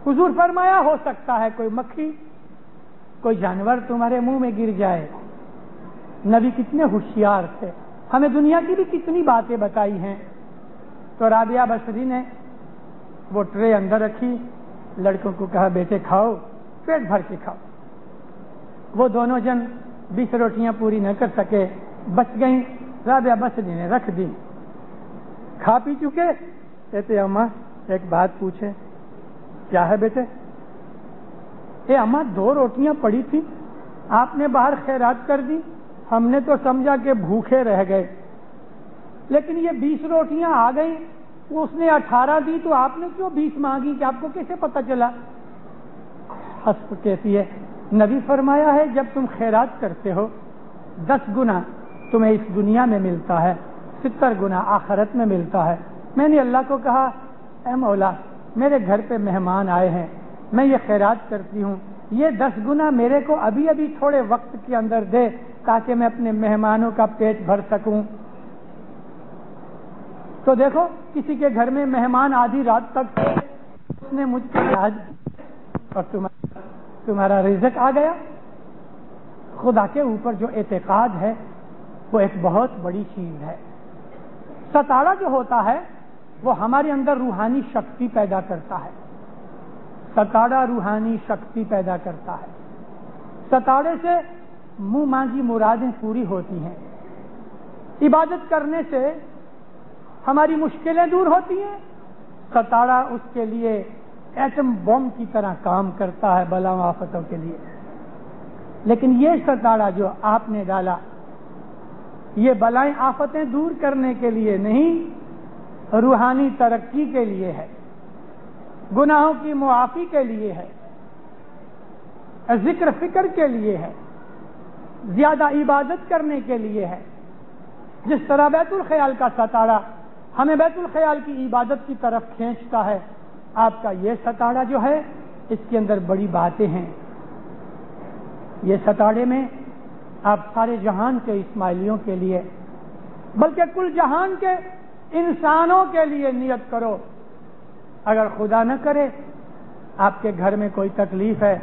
حضور فرمایا ہو سکتا ہے کوئی مکھی، کوئی جانور تمہارے منہ میں گر جائے. نبی کتنے ہوشیار تھے، ہمیں دنیا کی بھی کتنی باتیں بتائی ہیں. تو رابعہ بصری نے وہ ٹرے اندر رکھی، لڑکوں کو کہا بیٹے کھاؤ، پیٹ بھر کے کھاؤ. وہ دونوں جن 20 روٹیاں پوری نہ کر سکے، بچ گئیں. رابعہ بصری نے رکھ دی. کھا پی چکے، کہتے اماں ایک بات پوچھے. کیا ہے بیٹے؟ اے اماں 2 روٹیاں پڑی تھی، آپ نے باہر خیرات کر دی، ہم نے تو سمجھا کہ بھوکے رہ گئے، لیکن یہ 20 روٹیاں آ گئی، اس نے 18 دی تو آپ نے کیوں 20 مانگی کہ آپ کو کیسے پتہ چلا؟ حسب کہتی ہے نبی فرمایا ہے جب تم خیرات کرتے ہو 10 گنا تمہیں اس دنیا میں ملتا ہے، 70 گنا آخرت میں ملتا ہے۔ میں نے اللہ کو کہا اے مولا میرے گھر پہ مہمان آئے ہیں، میں یہ خیرات کرتی ہوں، یہ 10 گنا میرے کو ابھی ابھی تھوڑے وقت کے اندر دے تاکہ میں اپنے مہمانوں کا پیٹ بھر سکوں۔ تو دیکھو کسی کے گھر میں مہمان آدھی رات تک تھے، اس نے مجھ پر یاد اور تمہارا رزق آ گیا۔ خدا کے اوپر جو اعتقاد ہے وہ ایک بہت بڑی چیز ہے۔ ستارہ جو ہوتا ہے وہ ہمارے اندر روحانی شکتی پیدا کرتا ہے، ستارہ روحانی شکتی پیدا کرتا ہے۔ ستارے سے منہ مانگی مرادیں پوری ہوتی ہیں، عبادت کرنے سے ہماری مشکلیں دور ہوتی ہیں، ستارہ اس کے لیے ایٹم بم کی طرح کام کرتا ہے بلا آفتوں کے لیے۔ لیکن یہ ستارہ جو آپ نے ڈالا یہ بلائیں آفتیں دور کرنے کے لیے نہیں، روحانی ترقی کے لیے ہے، گناہوں کی معافی کے لیے ہے، ذکر فکر کے لیے ہے، زیادہ عبادت کرنے کے لیے ہے۔ جس طرح بیت الخیال کا ستارہ ہمیں بیت الخیال کی عبادت کی طرف کھینچتا ہے، آپ کا یہ ستارہ جو ہے اس کے اندر بڑی باتیں ہیں۔ یہ ستارے میں آپ سارے جہان کے اسماعیلیوں کے لیے بلکہ کل جہان کے انسانوں کے لیے نیت کرو۔ اگر خدا نہ کرے آپ کے گھر میں کوئی تکلیف ہے،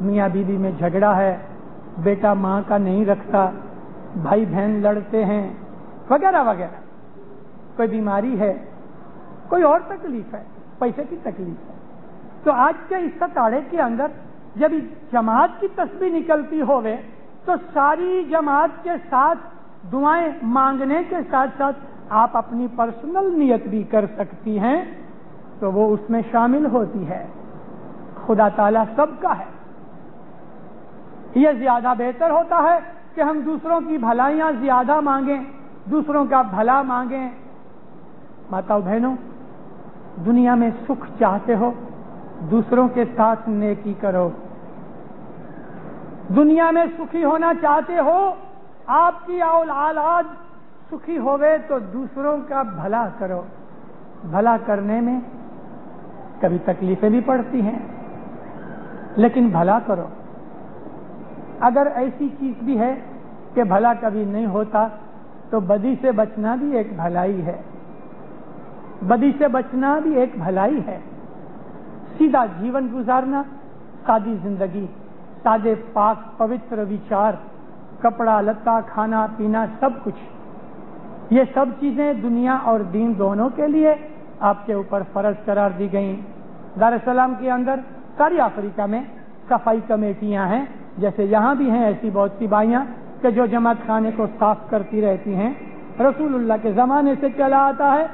میاں بیوی میں جھگڑا ہے، بیٹا ماں کا نہیں رکھتا، بھائی بہن لڑتے ہیں وغیرہ وغیرہ، کوئی بیماری ہے، کوئی اور تکلیف ہے، پیسے کی تکلیف ہے، تو آج کے اس ستارے کے اندر جب جماعت کی تسبیح نکلتی ہوئے تو ساری جماعت کے ساتھ دعائیں مانگنے کے ساتھ ساتھ آپ اپنی پرسنل نیت بھی کر سکتی ہیں، تو وہ اس میں شامل ہوتی ہے۔ خدا تعالیٰ سب کا ہے۔ یہ زیادہ بہتر ہوتا ہے کہ ہم دوسروں کی بھلائیاں زیادہ مانگیں، دوسروں کا بھلا مانگیں۔ ماتاؤ بہنوں، دنیا میں سکھ چاہتے ہو دوسروں کے ساتھ نیکی کرو۔ دنیا میں سکھی ہونا چاہتے ہو، آپ کی اولاد سکھی ہوئے تو دوسروں کا بھلا کرو۔ بھلا کرنے میں کبھی تکلیفیں بھی پڑتی ہیں لیکن بھلا کرو۔ اگر ایسی چیز بھی ہے کہ بھلا کبھی نہیں ہوتا تو بدی سے بچنا بھی ایک بھلائی ہے، بدی سے بچنا بھی ایک بھلائی ہے۔ سیدھا جیون گزارنا، سادی زندگی، سادے پاک پوتر وچار، کپڑا لتا کھانا پینا سب کچھ، یہ سب چیزیں دنیا اور دین دونوں کے لیے آپ کے اوپر فرض قرار دی گئیں۔ دار السلام کے اندر ساری افریقہ میں صفائی کمیٹیاں ہیں، جیسے یہاں بھی ہیں ایسی بہت سی بائیاں کہ جو جماعت خانے کو صاف کرتی رہتی ہیں۔ رسول اللہ کے زمانے سے چلا آتا ہے۔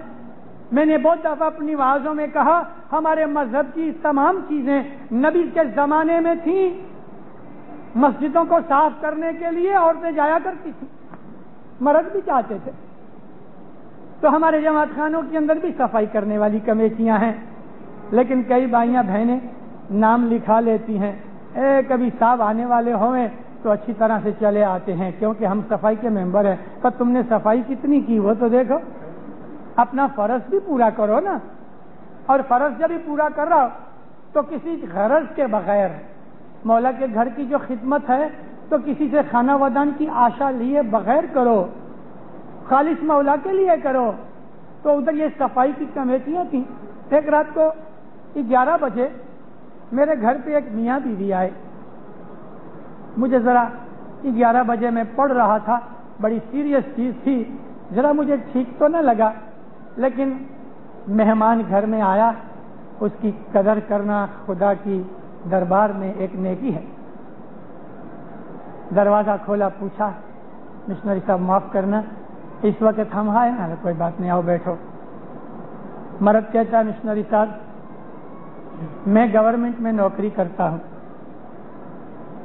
میں نے بہت دفعہ اپنی وعظوں میں کہا ہمارے مذہب کی تمام چیزیں نبی کے زمانے میں تھیں۔ مسجدوں کو صاف کرنے کے لیے عورتیں جایا کرتی تھیں، مرد بھی چاہتے تھے، تو ہمارے جماعت خانوں کے اندر بھی صفائی کرنے والی کمیٹیاں ہیں، لیکن کئی بھائیاں بہنیں نام لکھا لیتی ہیں، کبھی صاحب آنے والے ہوئے تو اچھی طرح سے چلے آتے ہیں کیونکہ ہم صفائی کے ممبر ہیں، پر تم نے صفائی کتنی کی وہ تو دیکھو، اپنا فرض بھی پورا کرو نا۔ اور فرض جب بھی پورا کر رہا ہو تو کسی غرض کے بغیر، مولا کے گھر کی جو خدمت ہے تو کسی سے کھانا ودان کی آشا لیے بغیر کرو، خالص مولا کے لیے کرو۔ تو ادھر یہ صفائی کی کمیٹیاں تھیں۔ ایک رات کو 11 بجے میرے گھر پہ ایک میاں بیوی آئے، مجھے ذرا 11 بجے میں پڑھ رہا تھا، بڑی سیریس چیز تھی، ذرا مجھے ٹھیک تو نہ لگا، لیکن مہمان گھر میں آیا، اس کی قدر کرنا خدا کی دربار میں ایک نیکی ہے۔ دروازہ کھولا، پوچھا مشنری صاحب معاف کرنا اس وقت ہم آئے نا، کوئی بات نہیں آؤ بیٹھو۔ مرد کہتا ہے مشنری صاحب میں گورنمنٹ میں نوکری کرتا ہوں،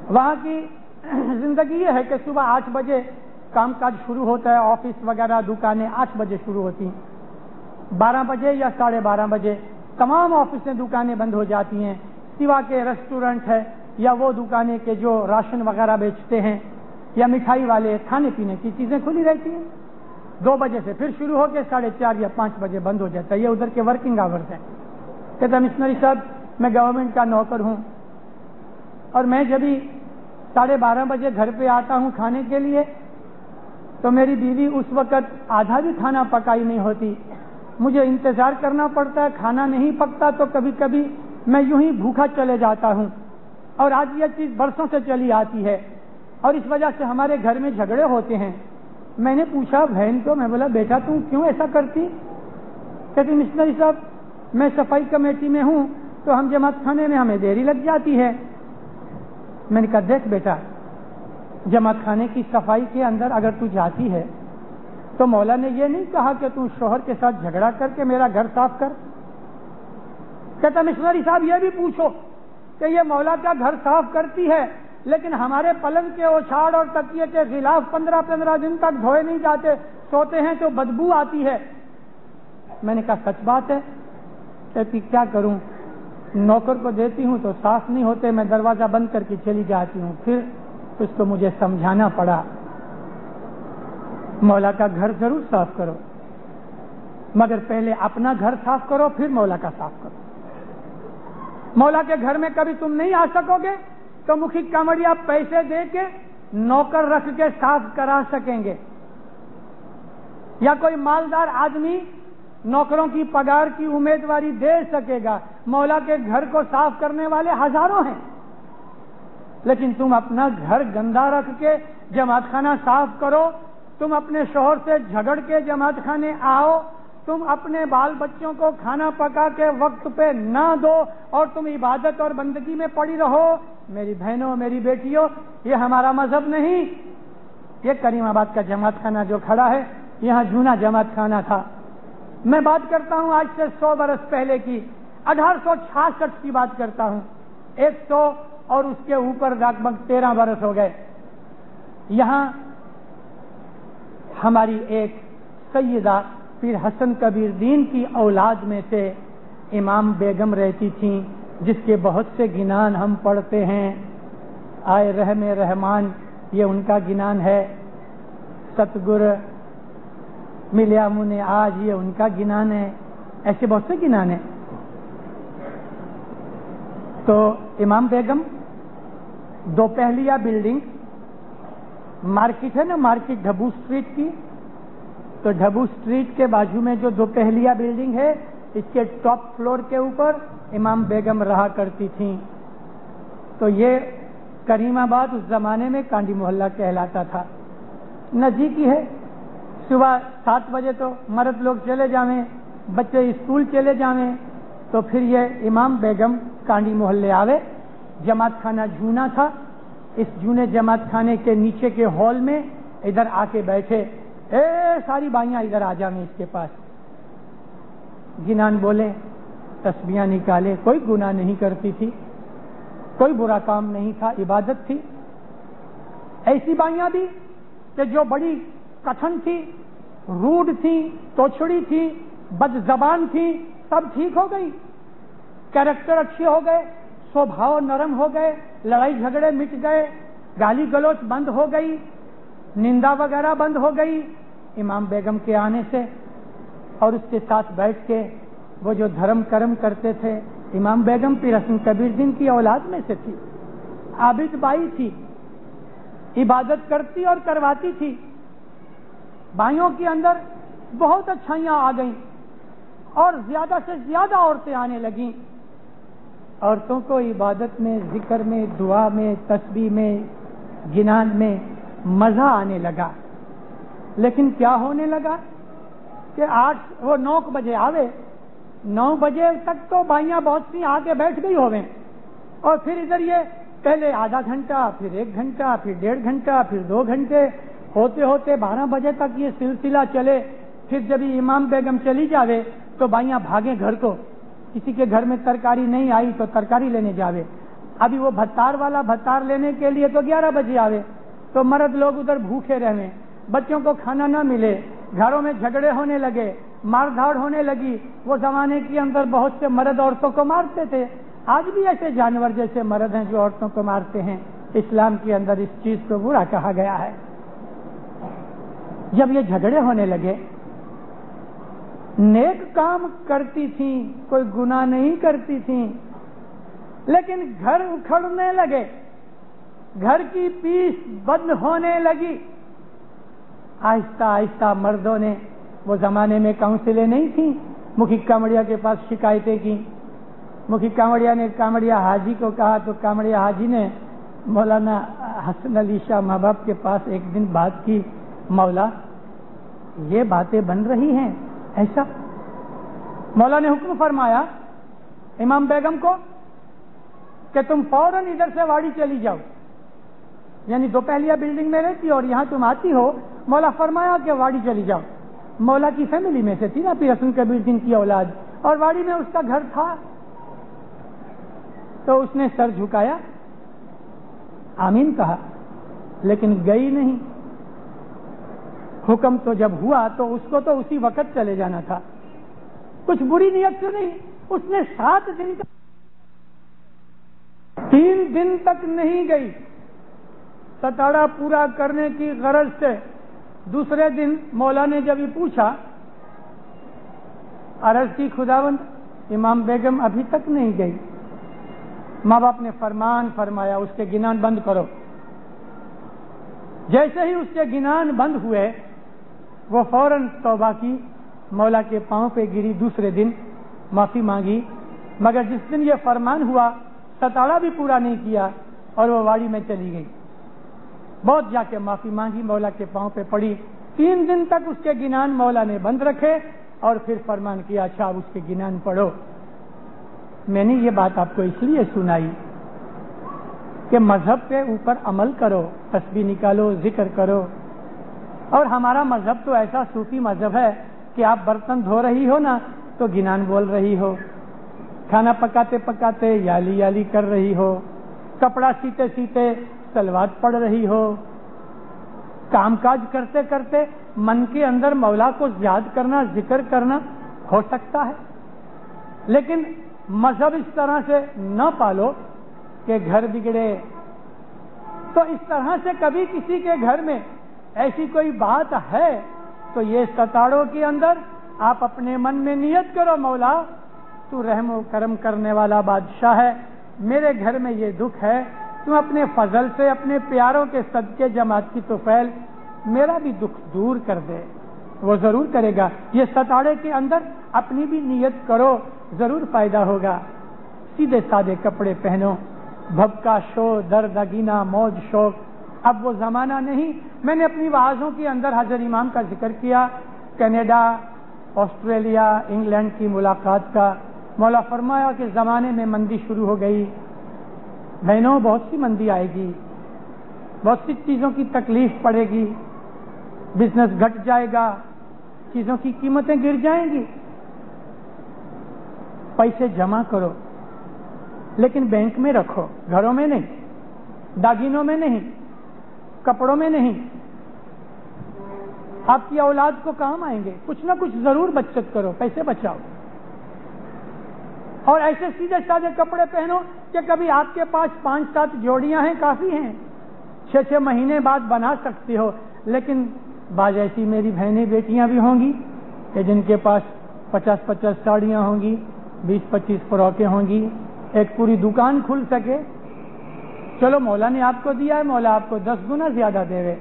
وہاں کی زندگی یہ ہے کہ صبح 8 بجے کام کاج شروع ہوتا ہے، آفس وغیرہ دکانیں 8 بجے شروع ہوتی ہیں، 12 بجے یا 12:30 بجے تمام آفسیں دکانیں بند ہو جاتی ہیں، سوا کے ریسٹورنٹ ہے یا وہ دکانیں کہ جو راشن وغیرہ بیچتے ہیں یا مٹھائی والے کھانے پینے کی چیزیں کھلی رہتی ہیں۔ 2 بجے سے پھر شروع ہو کے 4:30 یا 5 بجے بند ہو جاتا ہے۔ یہ ادھر کے ورکنگ آورز ہیں۔ کہتا مشنری صاحب میں گورنمنٹ کا نوکر ہوں اور میں جب ہی 12:30 بجے گھر پہ آتا ہوں کھانے کے لیے تو میری بیوی اس وقت آدھا بھی کھانا پکائی نہیں ہوتی، مجھے انتظار کرنا پڑتا ہے، کھانا نہیں پکتا تو کبھی کبھی میں یوں ہی بھوکا چلے جاتا ہوں، اور آج یہ چیز برسوں سے چلی آتی ہے اور اس وجہ سے ہمارے گھر میں جھگڑے ہوتے ہیں۔ میں نے پوچھا بہن کو، میں بولا بیٹا تم کیوں ایسا کرتی؟ کہتی مشنری صاحب میں صفائی کمیٹی میں ہوں تو ہم جماعت خانے میں ہمیں دیری لگ جاتی ہے۔ میں نے کہا دیکھ بیٹا، جماعت خانے کی صفائی کے اندر اگر تو جاتی ہے تو مولا نے یہ نہیں کہا کہ تو شوہر کے ساتھ جھگڑا کر کے میرا گھر صاف کر۔ کہتا مشنری صاحب یہ بھی پوچھو کہ یہ مولا کا گھر صاف کرتی ہے لیکن ہمارے پلنگ کے اوچھاڑ اور تکیے کے غلاف 15 دن تک دھوئے نہیں جاتے، سوتے ہیں تو بدبو آتی ہے۔ میں نے کہا سچ بات ہے؟ کہتی کیا کروں، نوکر کو دیتی ہوں تو صاف نہیں ہوتے، میں دروازہ بند کر کے چلی جاتی ہوں۔ پھر اس کو مجھے سمجھانا پڑا مولا کا گھر ضرور صاف کرو، مگر پہلے اپنا گھر صاف کرو پھر مولا کا صاف کرو۔ مولا کے گھر میں کبھی تم نہیں آ سکو گے تو مکھی کمڑیا پیسے دے کے نوکر رکھ کے صاف کرا سکیں گے، یا کوئی مالدار آدمی نوکروں کی پگار کی امیدواری دے سکے گا۔ مولا کے گھر کو صاف کرنے والے ہزاروں ہیں، لیکن تم اپنا گھر گندا رکھ کے جماعت خانہ صاف کرو، تم اپنے شوہر سے جھگڑ کے جماعت خانے آؤ، تم اپنے بال بچوں کو کھانا پکا کے وقت پہ نہ دو اور تم عبادت اور بندگی میں پڑی رہو۔ میری بہنوں میری بیٹیوں، یہ ہمارا مذہب نہیں۔ یہ کریم آباد کا جماعت خانہ جو کھڑا ہے یہاں جونا جماعت خانہ تھا۔ میں بات کرتا ہوں آج سے 100 برس پہلے کی، 1866 کی بات کرتا ہوں، 100 اور اس کے اوپر لگ بھگ 13 برس ہو گئے۔ یہاں ہماری ایک سیدہ پیر حسن کبیر دین کی اولاد میں سے امام بیگم رہتی تھیں، جس کے بہت سے گنان ہم پڑھتے ہیں۔ آئے رحم رحمان یہ ان کا گنان ہے، ستگر ملیا منے آج یہ ان کا گنان ہے، ایسے بہت سے گنان ہیں۔ تو امام بیگم دو پہلیہ بلڈنگ، مارکیٹ ہے نا، مارکیٹ ڈھبو اسٹریٹ کی، تو ڈھبو اسٹریٹ کے بازو میں جو دو پہلیہ بلڈنگ ہے اس کے ٹاپ فلور کے اوپر امام بیگم رہا کرتی تھیں۔ تو یہ کریم آباد اس زمانے میں کانڈی محلہ کہلاتا تھا، نزدیک ہی ہے۔ صبح 7 بجے تو مرد لوگ چلے جاویں، بچے اسکول چلے جاویں، تو پھر یہ امام بیگم کانڈی محلے آوے۔ جماعت خانہ جونا تھا، اس جونے جماعت خانے کے نیچے کے ہال میں ادھر آ کے بیٹھے، ساری بائیاں ادھر آ جائیں اس کے پاس، گنان بولے، تسبیحاں نکالے، کوئی گناہ نہیں کرتی تھی، کوئی برا کام نہیں تھا، عبادت تھی۔ ایسی بائیاں بھی کہ جو بڑی کٹھن تھی، روڈ تھی، توچڑی تھی، بد زبان تھی، سب ٹھیک ہو گئی، کیریکٹر اچھے ہو گئے، سوبھاؤ نرم ہو گئے، لڑائی جھگڑے مٹ گئے، گالی گلوچ بند ہو گئی، نندا وغیرہ بند ہو گئی امام بیگم کے آنے سے۔ اور اس کے ساتھ بیٹھ کے وہ جو دھرم کرم کرتے تھے، امام بیگم پیر حسن کبیر دین کی اولاد میں سے تھی، عابد بائی تھی، عبادت کرتی اور کرواتی تھی۔ بھائیوں کے اندر بہت اچھائیاں آ گئیں اور زیادہ سے زیادہ عورتیں آنے لگیں۔ عورتوں کو عبادت میں، ذکر میں، دعا میں، تسبیح میں، گنان میں مزہ آنے لگا۔ لیکن کیا ہونے لگا کہ 9 بجے آوے، 9 بجے تک تو بھائیاں بہت سی آ کے بیٹھ گئی ہوئیں، اور پھر ادھر یہ پہلے آدھا گھنٹہ، پھر 1 گھنٹہ، پھر 1.5 گھنٹہ، پھر 2 گھنٹے، ہوتے ہوتے 12 بجے تک یہ سلسلہ چلے۔ پھر جب امام بیگم چلی جاوے تو بھائیاں بھاگیں گھر کو، کسی کے گھر میں ترکاری نہیں آئی تو ترکاری لینے جاوے، ابھی وہ بھتار والا بھتار لینے کے لیے تو 11 بجے آوے تو مرد لوگ ادھر بھوکے رہے، بچوں کو کھانا نہ ملے، گھروں میں جھگڑے ہونے لگے، مار دھاڑ ہونے لگی۔ وہ زمانے کے اندر بہت سے مرد عورتوں کو مارتے تھے، آج بھی ایسے جانور جیسے مرد ہیں جو عورتوں کو مارتے ہیں۔ اسلام کے اندر اس چیز کو برا کہا گیا ہے۔ جب یہ جھگڑے ہونے لگے، نیک کام کرتی تھیں، کوئی گناہ نہیں کرتی تھیں، لیکن گھر اکھڑنے لگے، گھر کی پیس بند ہونے لگی۔ آہستہ آہستہ مردوں نے، وہ زمانے میں کاؤنسلیں نہیں تھیں، مکھی کامڑیا کے پاس شکایتیں کی۔ مکھی کامڑیا نے کامڑیا حاجی کو کہا تو کامڑیا حاجی نے مولانا حسن علی شاہ ماں باپ کے پاس ایک دن بات کی، مولا یہ باتیں بن رہی ہیں ایسا؟ مولا نے حکم فرمایا امام بیگم کو کہ تم فوراً ادھر سے واڑی چلی جاؤ، یعنی دوپہلیہ بلڈنگ میں رہتی اور یہاں تم آتی ہو، مولا فرمایا کہ واڑی چلی جاؤ۔ مولا کی فیملی میں سے تھی نا پیر حسن کبیر دین کی اولاد، اور واڑی میں اس کا گھر تھا، تو اس نے سر جھکایا، آمین کہا، لیکن گئی نہیں۔ حکم تو جب ہوا تو اس کو تو اسی وقت چلے جانا تھا، کچھ بری نیت سے نہیں۔ اس نے 7 دن تک 3 دن تک نہیں گئی، ستاڑا پورا کرنے کی غرض سے۔ دوسرے دن مولا نے جب یہ پوچھا، عرض کی خداوند امام بیگم ابھی تک نہیں گئی۔ ماں باپ نے فرمان فرمایا اس کے گنان بند کرو۔ جیسے ہی اس کے گنان بند ہوئے، وہ فوراً توبہ کی، مولا کے پاؤں پہ گری، دوسرے دن معافی مانگی، مگر جس دن یہ فرمان ہوا ستاڑا بھی پورا نہیں کیا اور وہ واڑی میں چلی گئی۔ بہت جا کے معافی مانگی، مولا کے پاؤں پہ پڑی۔ 3 دن تک اس کے گنان مولا نے بند رکھے اور پھر فرمان کیا اچھا اب اس کے گنان پڑھو۔ میں نے یہ بات آپ کو اس لیے سنائی کہ مذہب کے اوپر عمل کرو، تسبیح نکالو، ذکر کرو۔ اور ہمارا مذہب تو ایسا صوفی مذہب ہے کہ آپ برتن دھو رہی ہو نا تو گنان بول رہی ہو، کھانا پکاتے پکاتے یالی یالی کر رہی ہو، کپڑا سیتے سیتے صلوات پڑھ رہی ہو، کام کاج کرتے کرتے من کے اندر مولا کو یاد کرنا، ذکر کرنا ہو سکتا ہے، لیکن مذہب اس طرح سے نہ پالو کہ گھر بگڑے۔ تو اس طرح سے کبھی کسی کے گھر میں ایسی کوئی بات ہے تو یہ ستاڑوں کے اندر آپ اپنے من میں نیت کرو، مولا تو رحم و کرم کرنے والا بادشاہ ہے، میرے گھر میں یہ دکھ ہے، تم اپنے فضل سے اپنے پیاروں کے صدقے جماعت کی توفیل میرا بھی دکھ دور کر دے۔ وہ ضرور کرے گا۔ یہ ستاڑے کے اندر اپنی بھی نیت کرو، ضرور فائدہ ہوگا۔ سیدھے سادے کپڑے پہنو، بھبکا شو، درد اگینا، موج شوق اب وہ زمانہ نہیں۔ میں نے اپنی وعظوں کے اندر حضرت امام کا ذکر کیا، کینیڈا، آسٹریلیا، انگلینڈ کی ملاقات کا۔ مولا فرمایا کہ زمانے میں مندی شروع ہو گئی، بہنوں بہت سی مندی آئے گی، بہت سی چیزوں کی تکلیف پڑے گی، بزنس گھٹ جائے گا، چیزوں کی قیمتیں گر جائیں گی۔ پیسے جمع کرو لیکن بینک میں رکھو، گھروں میں نہیں، داگینوں میں نہیں، کپڑوں میں نہیں۔ آپ کی اولاد کو کام آئیں گے، کچھ نہ کچھ ضرور بچت کرو، پیسے بچاؤ۔ اور ایسے سیدھے سادے کپڑے پہنو کہ کبھی آپ کے پاس 5-7 جوڑیاں ہیں، کافی ہیں، 6 مہینے بعد بنا سکتے ہو۔ لیکن بعض ایسی میری بہنیں بیٹیاں بھی ہوں گی کہ جن کے پاس 50 ساڑیاں ہوں گی، 20-25 فراکیں ہوں گی، ایک پوری دکان کھل سکے۔ چلو مولا نے آپ کو دیا ہے، مولا آپ کو 10 گنا زیادہ دے گے،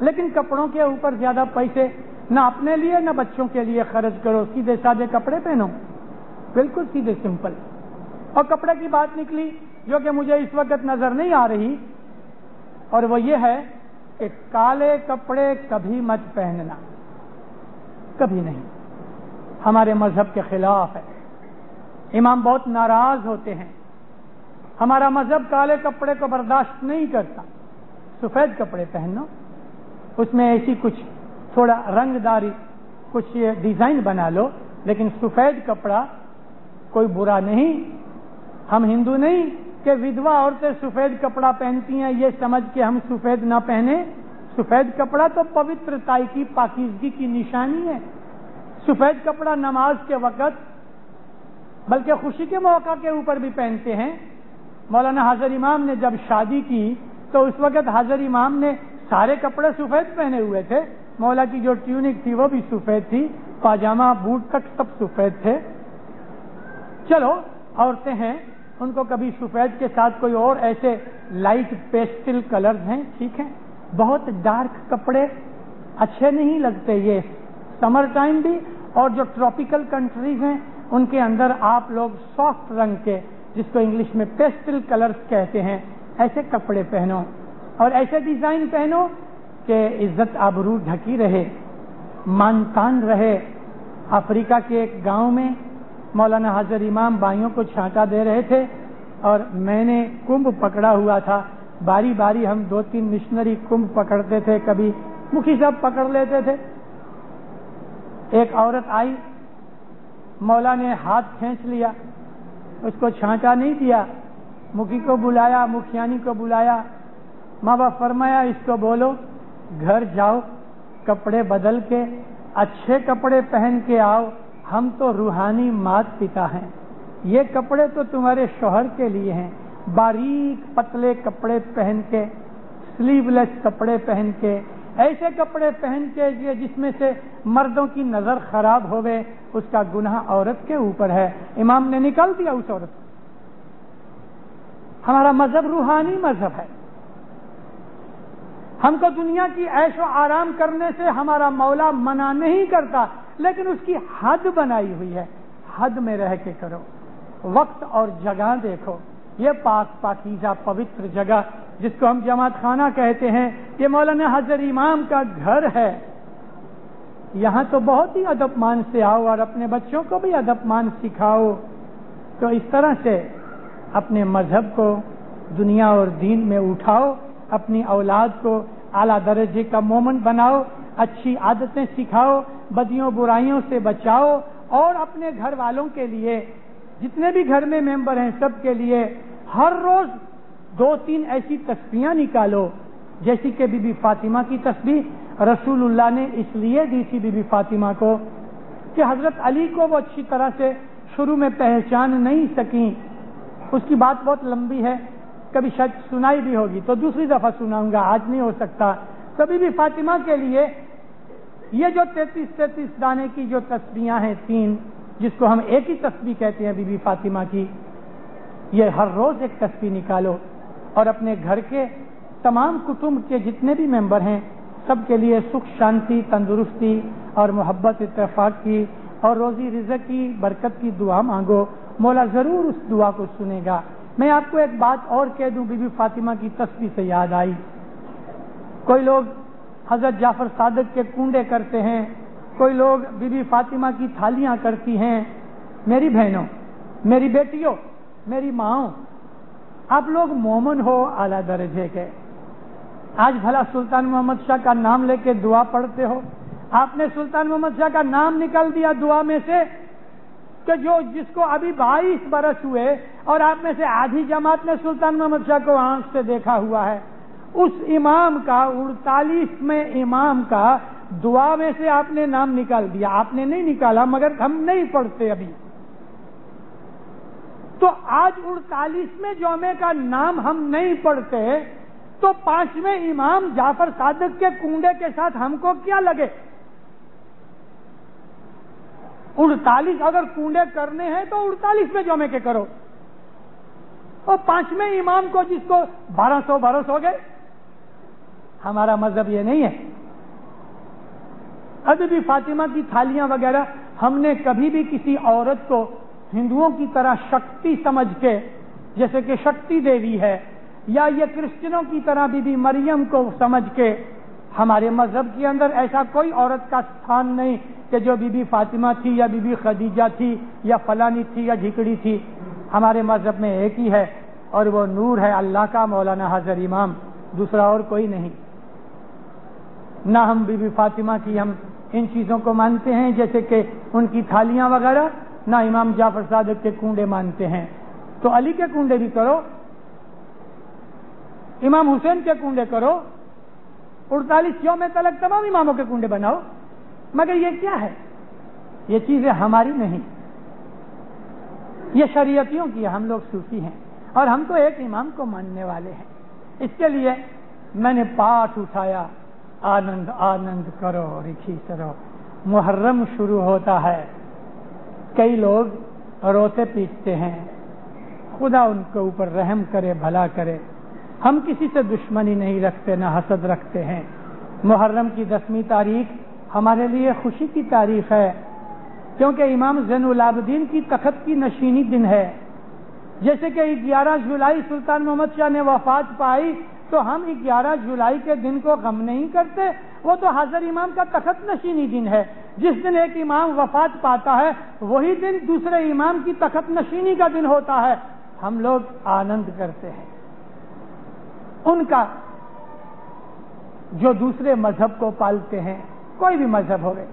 لیکن کپڑوں کے اوپر زیادہ پیسے نہ اپنے لیے نہ بچوں کے لیے خرچ کرو، سیدھے سادے کپڑے پہنو، بالکل سیدھے سمپل۔ اور کپڑے کی بات نکلی جو کہ مجھے اس وقت نظر نہیں آ رہی، اور وہ یہ ہے کہ کالے کپڑے کبھی مت پہننا، کبھی نہیں، ہمارے مذہب کے خلاف ہے۔ امام بہت ناراض ہوتے ہیں، ہمارا مذہب کالے کپڑے کو برداشت نہیں کرتا۔ سفید کپڑے پہنو، اس میں ایسی کچھ تھوڑا رنگ داری، کچھ ڈیزائن بنا لو، لیکن سفید کپڑا کوئی برا نہیں۔ ہم ہندو نہیں کہ کہ ودوا عورتیں سفید کپڑا پہنتی ہیں یہ سمجھ کے ہم سفید نہ پہنے. سفید کپڑا تو پوترتا کی پاکیزگی کی نشانی ہے. سفید کپڑا نماز کے وقت بلکہ خوشی کے موقع کے اوپر بھی پہنتے ہیں. مولانا حضر امام نے جب شادی کی تو اس وقت حضر امام نے سارے کپڑے سفید پہنے ہوئے تھے. مولا کی جو ٹیونک تھی وہ بھی سفید تھی, پاجامہ بوٹ تک سب سفید تھے. چلو عورتیں ہیں, ان کو کبھی سفید کے ساتھ کوئی اور ایسے لائٹ پیسٹل کلرز ہیں, ٹھیک ہے. بہت ڈارک کپڑے اچھے نہیں لگتے. یہ سمر ٹائم بھی, اور جو ٹراپیکل کنٹریز ہیں ان کے اندر آپ لوگ سافٹ رنگ کے, جس کو انگلش میں پیسٹل کلرز کہتے ہیں, ایسے کپڑے پہنو اور ایسے ڈیزائن پہنو کہ عزت آبرو ڈھکی رہے, مان تان رہے. افریقہ کے ایک گاؤں میں مولانا حضر امام بھائیوں کو چھانٹا دے رہے تھے اور میں نے کمب پکڑا ہوا تھا. باری باری ہم 2-3 مشنری کمب پکڑتے تھے, کبھی مکھی صاحب پکڑ لیتے تھے. ایک عورت آئی, مولا نے ہاتھ کھینچ لیا, اس کو چھانٹا نہیں دیا. مکھی کو بلایا, مکھیانی کو بلایا, ماں باپ فرمایا اس کو بولو گھر جاؤ, کپڑے بدل کے اچھے کپڑے پہن کے آؤ, ہم تو روحانی مات پتا ہیں, یہ کپڑے تو تمہارے شوہر کے لیے ہیں. باریک پتلے کپڑے پہن کے, سلیو لیس کپڑے پہن کے, ایسے کپڑے پہن کے جس میں سے مردوں کی نظر خراب ہوئے, اس کا گناہ عورت کے اوپر ہے. امام نے نکال دیا اس عورت کو. ہمارا مذہب روحانی مذہب ہے. ہم کو دنیا کی عیش و آرام کرنے سے ہمارا مولا منع نہیں کرتا, لیکن اس کی حد بنائی ہوئی ہے. حد میں رہ کے کرو. وقت اور جگہ دیکھو. یہ پاک پاکیزہ پوتر جگہ جس کو ہم جماعت خانہ کہتے ہیں, یہ مولانا حضر امام کا گھر ہے. یہاں تو بہت ہی ادب مان سے آؤ اور اپنے بچوں کو بھی ادب مان سکھاؤ. تو اس طرح سے اپنے مذہب کو دنیا اور دین میں اٹھاؤ, اپنی اولاد کو اعلیٰ درجے کا مومن بناؤ, اچھی عادتیں سکھاؤ, بدیوں برائیوں سے بچاؤ, اور اپنے گھر والوں کے لیے, جتنے بھی گھر میں ممبر ہیں سب کے لیے ہر روز 2-3 ایسی تسبیحاں نکالو, جیسی کہ بی بی فاطمہ کی تسبیح رسول اللہ نے اس لیے دی تھی بی بی فاطمہ کو کہ حضرت علی کو وہ اچھی طرح سے شروع میں پہچان نہیں سکیں. اس کی بات بہت لمبی ہے, کبھی شاید سنائی بھی ہوگی تو دوسری دفعہ سناؤں گا, آج نہیں ہو سکتا. تو بی بی فاطمہ کے لیے یہ جو 33 دانے کی جو تسبیحاں ہیں 3, جس کو ہم ایک ہی تسبیح کہتے ہیں بی بی فاطمہ کی, یہ ہر روز ایک تسبیح نکالو اور اپنے گھر کے تمام کٹمب کے جتنے بھی ممبر ہیں سب کے لیے سکھ شانتی تندرستی اور محبت اتفاق کی اور روزی رزق کی برکت کی دعا مانگو. مولا ضرور اس دعا کو سنے گا. میں آپ کو ایک بات اور کہہ دوں, بی بی فاطمہ کی تسبیح سے یاد آئی. کوئی لوگ حضرت جعفر صادق کے کنڈے کرتے ہیں, کوئی لوگ بی بی فاطمہ کی تھالیاں کرتی ہیں. میری بہنوں, میری بیٹیوں, میری ماؤں, آپ لوگ مومن ہو اعلیٰ درجے کے. آج بھلا سلطان محمد شاہ کا نام لے کے دعا پڑھتے ہو. آپ نے سلطان محمد شاہ کا نام نکل دیا دعا میں سے, کہ جس کو ابھی 22 برس ہوئے اور آپ میں سے آدھی جماعت نے سلطان محمد شاہ کو آنکھ سے دیکھا ہوا ہے. اس امام کا 48ویں امام کا دعا میں سے آپ نے نام نکال دیا. آپ نے نہیں نکالا, مگر ہم نہیں پڑھتے ابھی. تو آج 48ویں جمعے کا نام ہم نہیں پڑھتے, تو 5ویں امام جعفر صادق کے کنڈے کے ساتھ ہم کو کیا لگے؟ 48 اگر کنڈے کرنے ہیں تو 48ویں جمعے کے کرو, اور 5ویں امام کو جس کو 1200 برس ہو گئے. ہمارا مذہب یہ نہیں ہے. ابھی بھی فاطمہ کی تھالیاں وغیرہ ہم نے کبھی بھی کسی عورت کو ہندوؤں کی طرح شکتی سمجھ کے, جیسے کہ شکتی دیوی ہے, یا یہ کرسچنوں کی طرح بی بی مریم کو سمجھ کے, ہمارے مذہب کے اندر ایسا کوئی عورت کا ستھان نہیں کہ جو بی بی فاطمہ تھی یا بی بی خدیجہ تھی یا فلانی تھی یا جھکڑی تھی. ہمارے مذہب میں ایک ہی ہے, اور وہ نور ہے اللہ کا, مولانا حضر امام, دوسرا اور کوئی نہیں. نہ ہم بی بی فاطمہ کی ہم ان چیزوں کو مانتے ہیں جیسے کہ ان کی تھالیاں وغیرہ, نہ امام جعفر صادق کے کنڈے مانتے ہیں. تو علی کے کنڈے بھی کرو, امام حسین کے کنڈے کرو، 48 یوم تلک تمام اماموں کے کنڈے بناؤ، مگر یہ کیا ہے؟ یہ چیزیں ہماری نہیں، یہ شریعتیوں کی، ہم لوگ صوفی ہیں اور ہم تو ایک امام کو ماننے والے ہیں۔ اس کے لیے میں نے پاٹھ اٹھایا، آنند آنند کرو رکھی سرو۔ محرم شروع ہوتا ہے، کئی لوگ روتے پیٹتے ہیں، خدا ان کے اوپر رحم کرے، بھلا کرے۔ ہم کسی سے دشمنی نہیں رکھتے، نہ حسد رکھتے ہیں۔ محرم کی 10ویں تاریخ ہمارے لیے خوشی کی تاریخ ہے، کیونکہ امام زین العابدین کی تخت کی نشینی دن ہے۔ جیسے کہ 11 جولائی سلطان محمد شاہ نے وفات پائی، تو ہم 11 جولائی کے دن کو غم نہیں کرتے، وہ تو حضرت امام کا تخت نشینی دن ہے۔ جس دن ایک امام وفات پاتا ہے، وہی دن دوسرے امام کی تخت نشینی کا دن ہوتا ہے۔ ہم لوگ آنند کرتے ہیں۔ ان کا جو دوسرے مذہب کو پالتے ہیں، کوئی بھی مذہب ہوئے،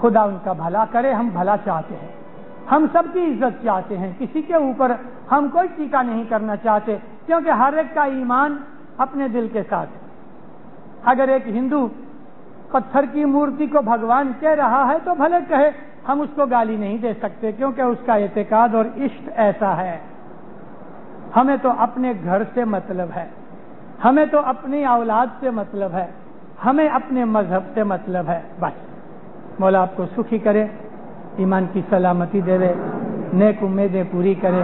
خدا ان کا بھلا کرے، ہم بھلا چاہتے ہیں، ہم سب کی عزت چاہتے ہیں، کسی کے اوپر ہم کوئی ٹیکا نہیں کرنا چاہتے، کیونکہ ہر ایک کا ایمان اپنے دل کے ساتھ ہے۔ اگر ایک ہندو پتھر کی مورتی کو بھگوان کہہ رہا ہے تو بھلے کہے، ہم اس کو گالی نہیں دے سکتے، کیونکہ اس کا اعتقاد اور عشق ایسا ہے۔ ہمیں تو اپنے گھر سے مطلب ہے، ہمیں تو اپنی اولاد سے مطلب ہے، ہمیں اپنے مذہب سے مطلب ہے۔ بس مولا آپ کو سکھی کرے، ایمان کی سلامتی دے، نیک امیدیں پوری کرے،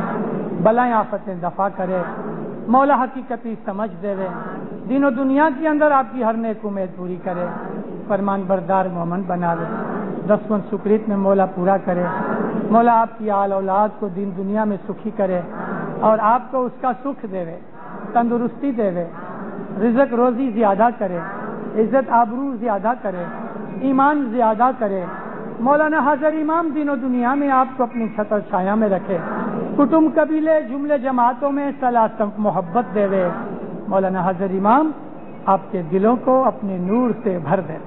بلائیں آفتیں دفع کرے، مولا حقیقتی سمجھ دے، دین و دنیا کے اندر آپ کی ہر نیک امید پوری کرے، فرمان بردار مومن بنا دے، 10 سکریت میں مولا پورا کرے، مولا آپ کی آل اولاد کو دین دنیا میں سکھی کرے اور آپ کو اس کا سکھ دے، تندرستی دے، رزق روزی زیادہ کرے، عزت آبرو زیادہ کرے، ایمان زیادہ کرے۔ مولانا حضرت امام دین و دنیا میں آپ کو اپنی چھتر چھایا میں رکھے، کٹمب قبیلے جملے جماعتوں میں صلاح محبت دے، مولانا حضرت امام آپ کے دلوں کو اپنے نور سے بھر دے۔